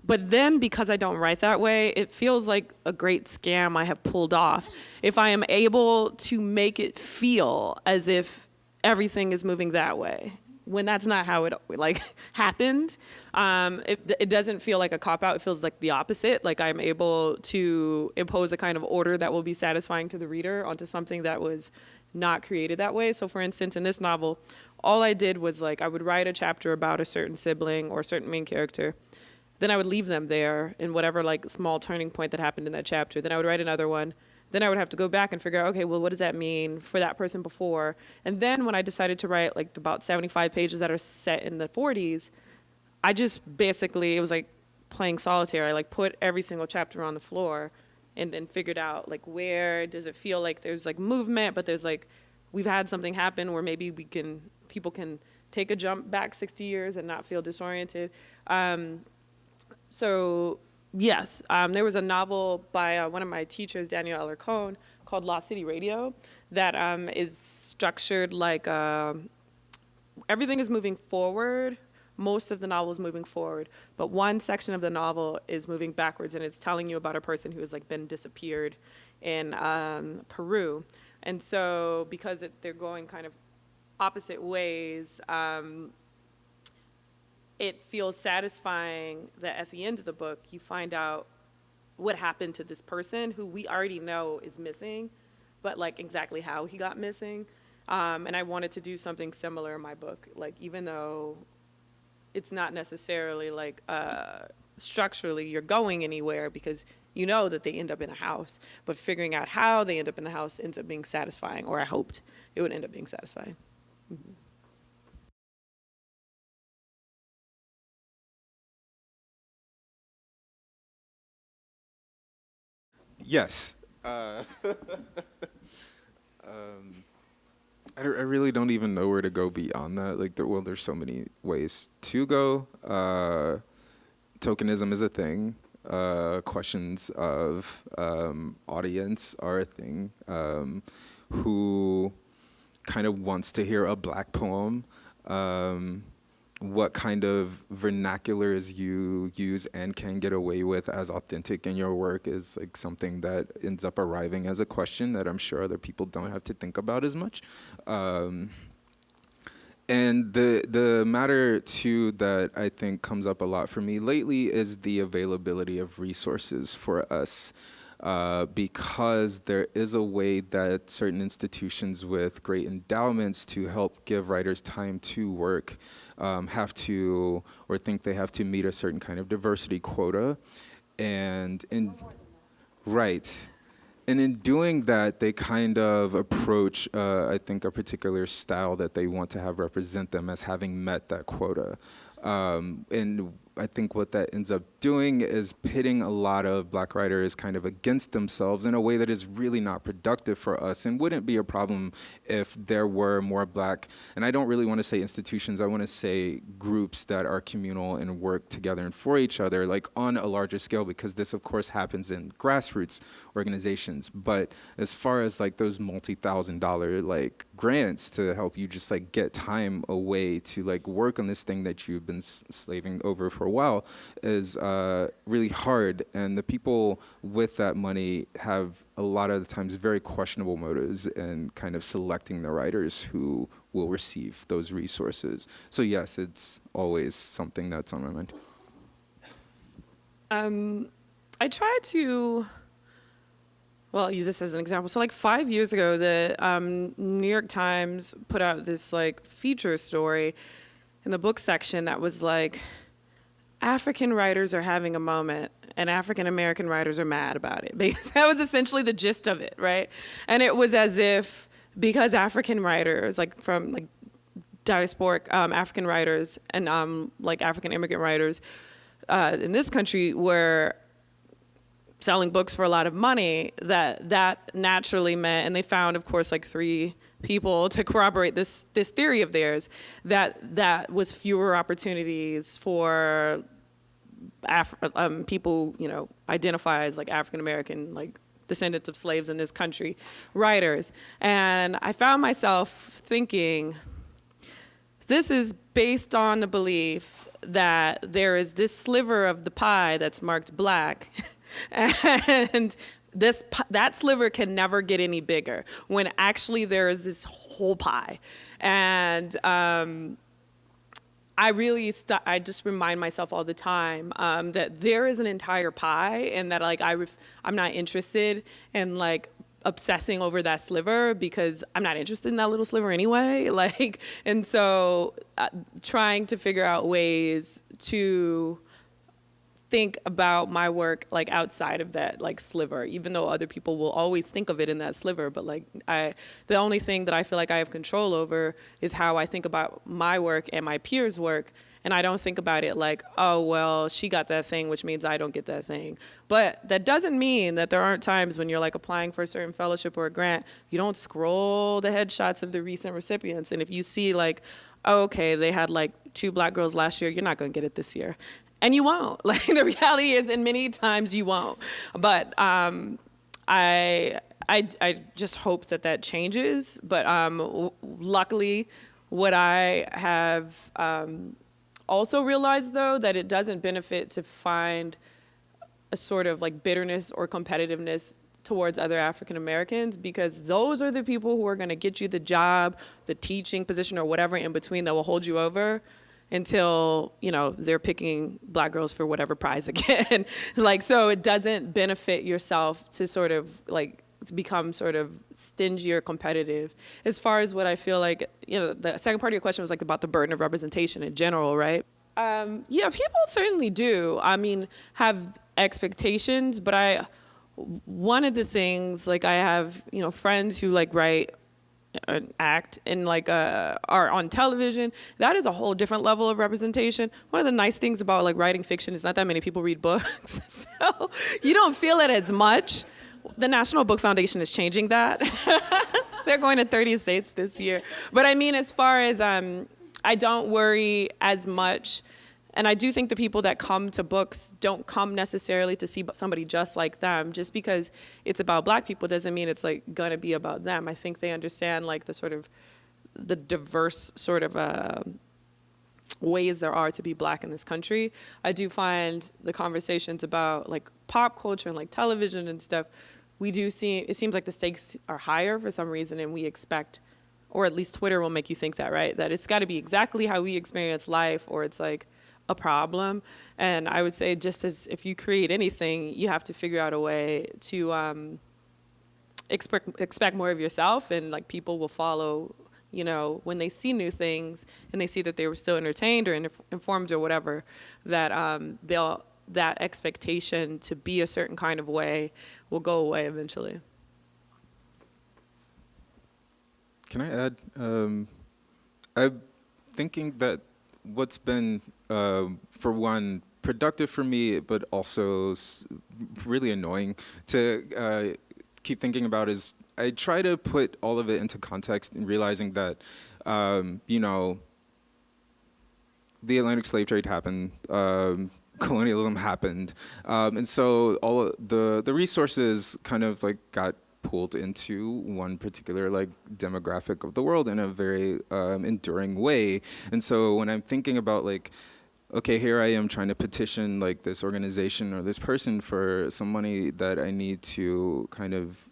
But then, because I don't write that way, it feels like a great scam I have pulled off. If I am able to make it feel as if everything is moving that way, when that's not how it, like, happened, it doesn't feel like a cop-out. It feels like the opposite. Like, I'm able to impose a kind of order that will be satisfying to the reader onto something that was not created that way. So, for instance, in this novel, all I did was, like, I would write a chapter about a certain sibling or a certain main character. Then I would leave them there in whatever, like, small turning point that happened in that chapter. Then I would write another one. Then I would have to go back and figure out, okay, well, what does that mean for that person before? And then when I decided to write, like, about 75 pages that are set in the 40s, I just basically, it was like playing solitaire. I, like, put every single chapter on the floor and then figured out, like, where does it feel like there's, like, movement, but there's, like, we've had something happen where maybe people can take a jump back 60 years and not feel disoriented. So yes, there was a novel by one of my teachers, Daniel Eller Cohn, called Lost City Radio, that is structured like everything is moving forward. Most of the novel is moving forward, but one section of the novel is moving backwards, and it's telling you about a person who has, like, been disappeared in Peru. And so because they're going kind of opposite ways, it feels satisfying that at the end of the book, you find out what happened to this person who we already know is missing, but, like, exactly how he got missing. And I wanted to do something similar in my book. Like, even though it's not necessarily, like, structurally you're going anywhere because you know that they end up in a house, but figuring out how they end up in the house ends up being satisfying, or I hoped it would end up being satisfying. Mm-hmm. Yes. I really don't even know where to go beyond that. Like, there's so many ways to go. Tokenism is a thing. Questions of audience are a thing. Who kind of wants to hear a Black poem? What kind of vernaculars you use and can get away with as authentic in your work is, like, something that ends up arriving as a question that I'm sure other people don't have to think about as much. And the matter, too, that I think comes up a lot for me lately is the availability of resources for us. Because there is a way that certain institutions with great endowments to help give writers time to work have to, or think they have to meet a certain kind of diversity quota. And right. And in doing that, they kind of approach, I think, a particular style that they want to have represent them as having met that quota. And I think what that ends up doing is pitting a lot of Black writers kind of against themselves in a way that is really not productive for us and wouldn't be a problem if there were more Black, and I don't really want to say institutions, I want to say groups that are communal and work together and for each other, like on a larger scale, because this of course happens in grassroots organizations. But as far as like those multi-$1,000 like grants to help you just like get time away to like work on this thing that you've been slaving over for a while is really hard, and the people with that money have a lot of the times very questionable motives in kind of selecting the writers who will receive those resources. So yes, it's always something that's on my mind. I try to, well, I'll use this as an example. So like 5 years ago, the New York Times put out this like feature story in the book section that was like, African writers are having a moment and African American writers are mad about it. Because that was essentially the gist of it, right? And it was as if because African writers, like from like diasporic African writers and like African immigrant writers in this country were selling books for a lot of money, that naturally meant, and they found, of course, like 3 people to corroborate this theory of theirs, that was fewer opportunities for people, you know, identify as like African American, like descendants of slaves in this country, writers. And I found myself thinking, this is based on the belief that there is this sliver of the pie that's marked Black, and that sliver can never get any bigger, when actually there is this whole pie. And I just remind myself all the time that there is an entire pie, and that like I'm not interested in like obsessing over that sliver, because I'm not interested in that little sliver anyway. Like, and so trying to figure out ways to think about my work like outside of that like sliver, even though other people will always think of it in that sliver. But like the only thing that I feel like I have control over is how I think about my work and my peers' work. And I don't think about it like, oh, well, she got that thing, which means I don't get that thing. But that doesn't mean that there aren't times when you're like applying for a certain fellowship or a grant, you don't scroll the headshots of the recent recipients. And if you see like, oh, okay, they had like 2 Black girls last year, you're not going to get it this year. And you won't. Like, the reality is, and many times you won't. But I just hope that changes. But luckily, what I have also realized, though, that it doesn't benefit to find a sort of like bitterness or competitiveness towards other African Americans, because those are the people who are going to get you the job, the teaching position, or whatever in between that will hold you over until, you know, they're picking Black girls for whatever prize again. Like, so it doesn't benefit yourself to sort of like become sort of stingy or competitive. As far as what I feel like, you know, the second part of your question was like about the burden of representation in general, right? Yeah, people certainly do. I mean, have expectations, but one of the things, like I have, you know, friends who like write and act and like are on television. That is a whole different level of representation. One of the nice things about like writing fiction is not that many people read books, so you don't feel it as much. The National Book Foundation is changing that. They're going to 30 states this year. But I mean, as far as I don't worry as much. And I do think the people that come to books don't come necessarily to see somebody just like them. Just because it's about Black people doesn't mean it's like gonna be about them. I think they understand like the sort of the diverse sort of ways there are to be Black in this country. I do find the conversations about like pop culture and like television and stuff, it seems like the stakes are higher for some reason, and we expect, or at least Twitter will make you think that, right? That it's gotta be exactly how we experience life, or it's like a problem. And I would say, just as if you create anything, you have to figure out a way to expect more of yourself, and like people will follow, you know, when they see new things and they see that they were still entertained or informed or whatever, that that expectation to be a certain kind of way will go away eventually. Can I add? I'm thinking that what's been, for one, productive for me, but also really annoying to keep thinking about is I try to put all of it into context and realizing that, you know, the Atlantic slave trade happened, colonialism happened, and so all of the resources kind of like got pulled into one particular like demographic of the world in a very enduring way. And so when I'm thinking about like, okay, here I am trying to petition like this organization or this person for some money that I need to kind of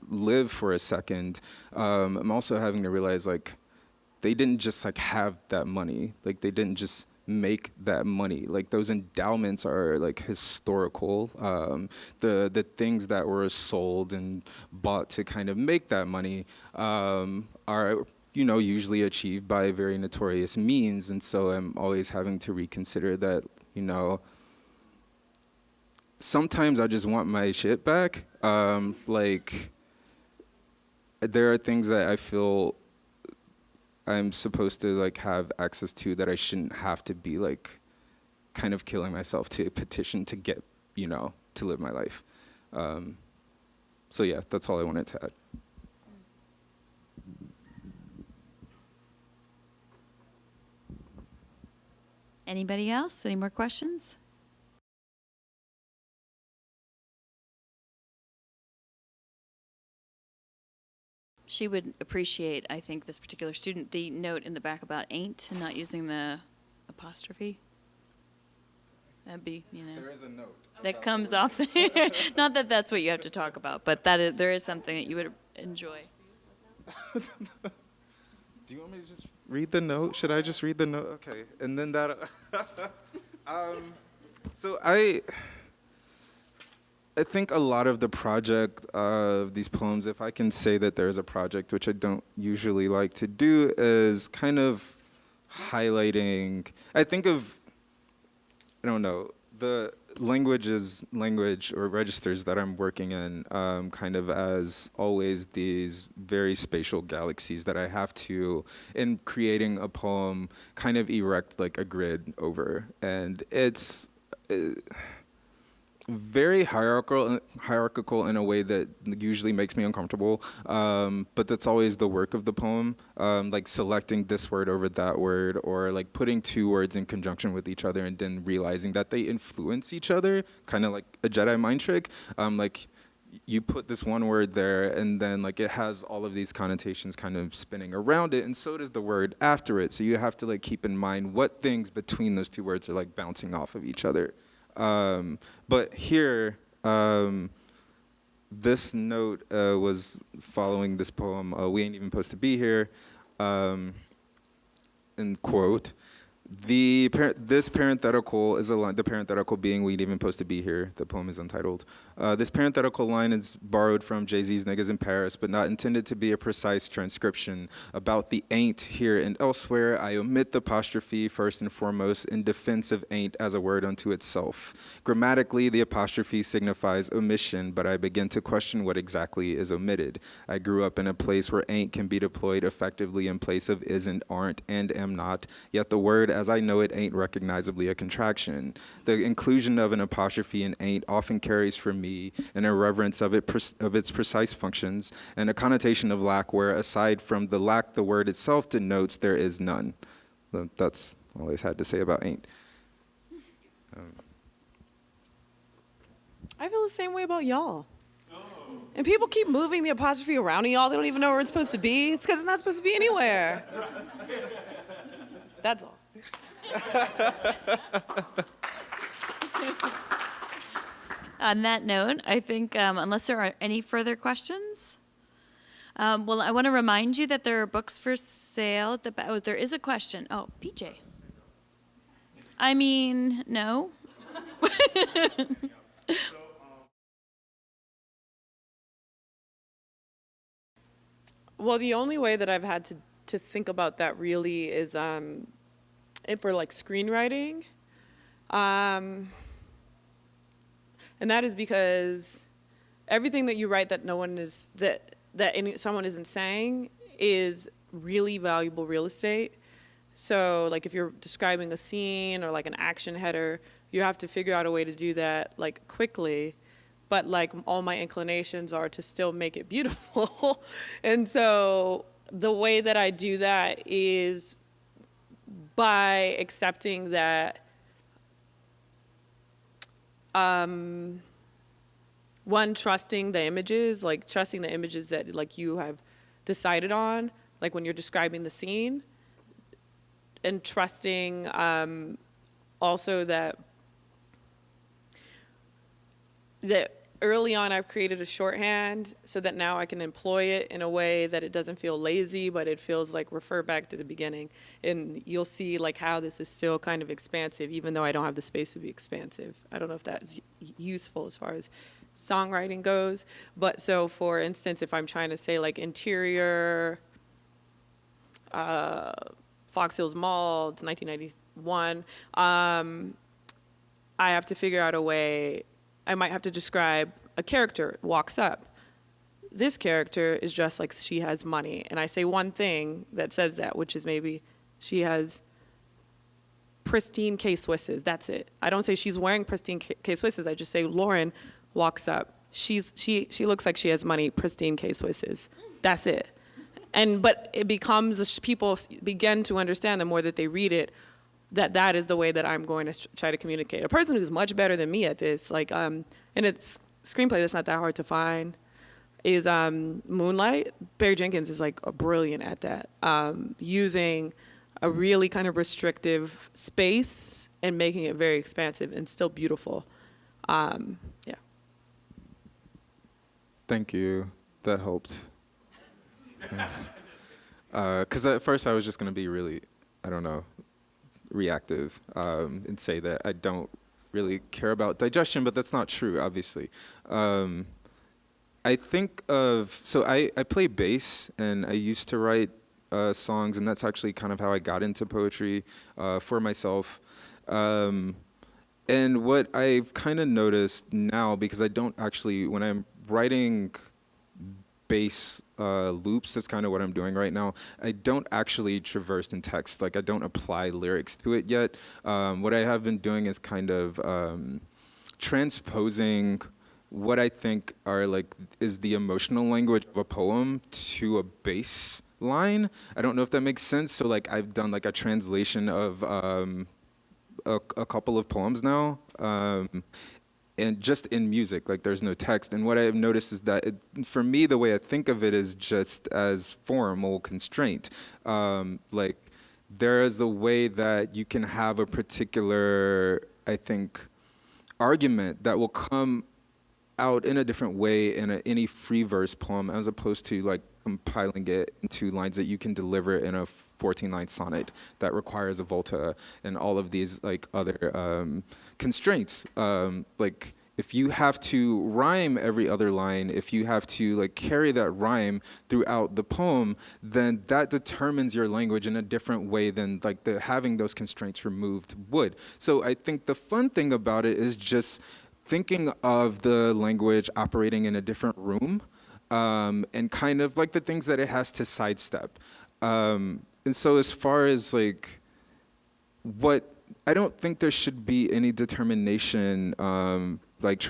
live for a second, I'm also having to realize like they didn't just like have that money, like they didn't just make that money. Like those endowments are like historical. The things that were sold and bought to kind of make that money are, you know, usually achieved by very notorious means. And so I'm always having to reconsider that, you know, sometimes I just want my shit back. Like there are things that I feel I'm supposed to like have access to that I shouldn't have to be like kind of killing myself to petition to get, you know, to live my life. So yeah, that's all I wanted to add. Anybody else? Any more questions? She would appreciate, I think, this particular student, the note in the back about ain't and not using the apostrophe. That'd be, you know. There is a note. That comes off. Not that that's what you have to talk about, but that is, there is something that you would enjoy. Do you want me to just read the note? Should I just read the note? Okay. And then that. So I think a lot of the project of these poems, if I can say that there's a project, which I don't usually like to do, is kind of highlighting, I think of, I don't know, the language or registers that I'm working in kind of as always these very spatial galaxies that I have to, in creating a poem, kind of erect like a grid over. And it's very hierarchical in a way that usually makes me uncomfortable, but that's always the work of the poem, like selecting this word over that word, or like putting two words in conjunction with each other and then realizing that they influence each other, kind of like a Jedi mind trick. Like you put this one word there and then like it has all of these connotations kind of spinning around it, and so does the word after it. So you have to like keep in mind what things between those two words are like bouncing off of each other. But here, this note was following this poem, We Ain't Even Supposed to Be Here, and quote, this parenthetical is a line, the parenthetical being We Ain't Even Supposed to Be Here, the poem is untitled. This parenthetical line is borrowed from Jay-Z's Niggas in Paris, but not intended to be a precise transcription. About the ain't here and elsewhere, I omit the apostrophe first and foremost in defense of ain't as a word unto itself. Grammatically, the apostrophe signifies omission, but I begin to question what exactly is omitted. I grew up in a place where ain't can be deployed effectively in place of isn't, aren't, and am not, yet the word as I know it ain't recognizably a contraction. The inclusion of an apostrophe in ain't often carries for me an irreverence of its precise functions and a connotation of lack where, aside from the lack the word itself denotes, there is none. That's all I had to say about ain't. I feel the same way about y'all. And people keep moving the apostrophe around in y'all. They don't even know where it's supposed to be. It's because it's not supposed to be anywhere. That's all. On that note, I think unless there are any further questions, well, I want to remind you that there are books for sale. Oh, there is a question. Oh, PJ. I mean, no. Well, the only way that I've had to think about that really is for like screenwriting. And that is because everything that you write that no one is, someone isn't saying is really valuable real estate So like if you're describing a scene or like an action header, you have to figure out a way to do that like quickly. But like all my inclinations are to still make it beautiful. And so the way that I do that is by accepting that one, trusting the images, like trusting the images that like you have decided on, like when you're describing the scene, and trusting also that early on I've created a shorthand so that now I can employ it in a way that it doesn't feel lazy, but it feels like refer back to the beginning. And you'll see like how this is still kind of expansive, even though I don't have the space to be expansive. I don't know if that's useful as far as songwriting goes. But so for instance, if I'm trying to say like interior, Fox Hills Mall, it's 1991, I have to figure out a way. I might have to describe a character walks up. This character is dressed like she has money. And I say one thing that says that, which is maybe she has pristine K-Swisses. That's it. I don't say she's wearing pristine K-Swisses. I just say Lauren walks up. She looks like she has money, pristine K-Swisses. That's it. But it becomes, people begin to understand the more that they read it, that is the way that I'm going to try to communicate. A person who's much better than me at this, like, and it's screenplay that's not that hard to find, is Moonlight. Barry Jenkins is like brilliant at that, using a really kind of restrictive space and making it very expansive and still beautiful. Yeah. Thank you. That helped. Because at first I was just going to be really, I don't know, reactive and say that I don't really care about digestion, but that's not true, obviously. I think so I play bass, and I used to write songs, and that's actually kind of how I got into poetry for myself. And what I've kind of noticed now, because I don't actually, when I'm writing bass loops, that's kind of what I'm doing right now, I don't actually traverse in text, like I don't apply lyrics to it yet. What I have been doing is kind of transposing what I think is the emotional language of a poem to a bass line. I don't know if that makes sense. So like I've done like a translation of a couple of poems now, and just in music, like there's no text. And what I've noticed is that for me, the way I think of it is just as formal constraint. Like there is the way that you can have a particular, I think, argument that will come out in a different way in any free verse poem, as opposed to like compiling it into lines that you can deliver in a 14-line sonnet that requires a volta and all of these like other constraints. Like if you have to rhyme every other line, if you have to like carry that rhyme throughout the poem, then that determines your language in a different way than like having those constraints removed would. So I think the fun thing about it is just thinking of the language operating in a different room, and kind of like the things that it has to sidestep. And so as far as like I don't think there should be any determination like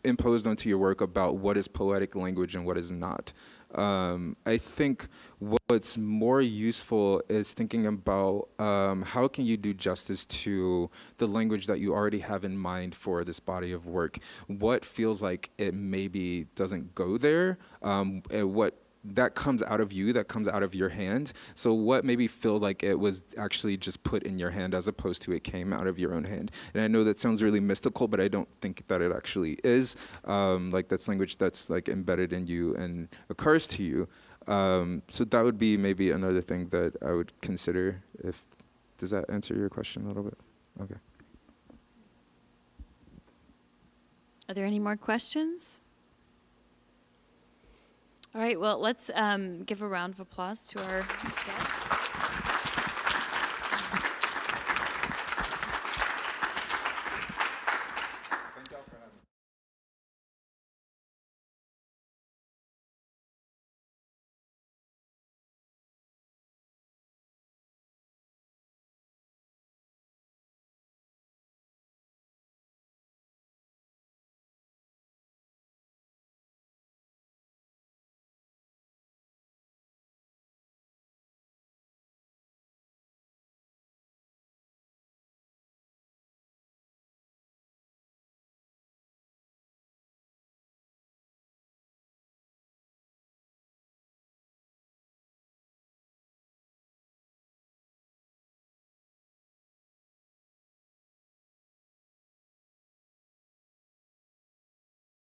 imposed onto your work about what is poetic language and what is not. I think what's more useful is thinking about how can you do justice to the language that you already have in mind for this body of work. What feels like it maybe doesn't go there, and what that comes out of you, that comes out of your hand. So what maybe feel like it was actually just put in your hand as opposed to it came out of your own hand. And I know that sounds really mystical, but I don't think that it actually is. Like that's language that's like embedded in you and occurs to you. So that would be maybe another thing that I would consider. Does that answer your question a little bit? Okay. Are there any more questions? All right, well, let's give a round of applause to our guests.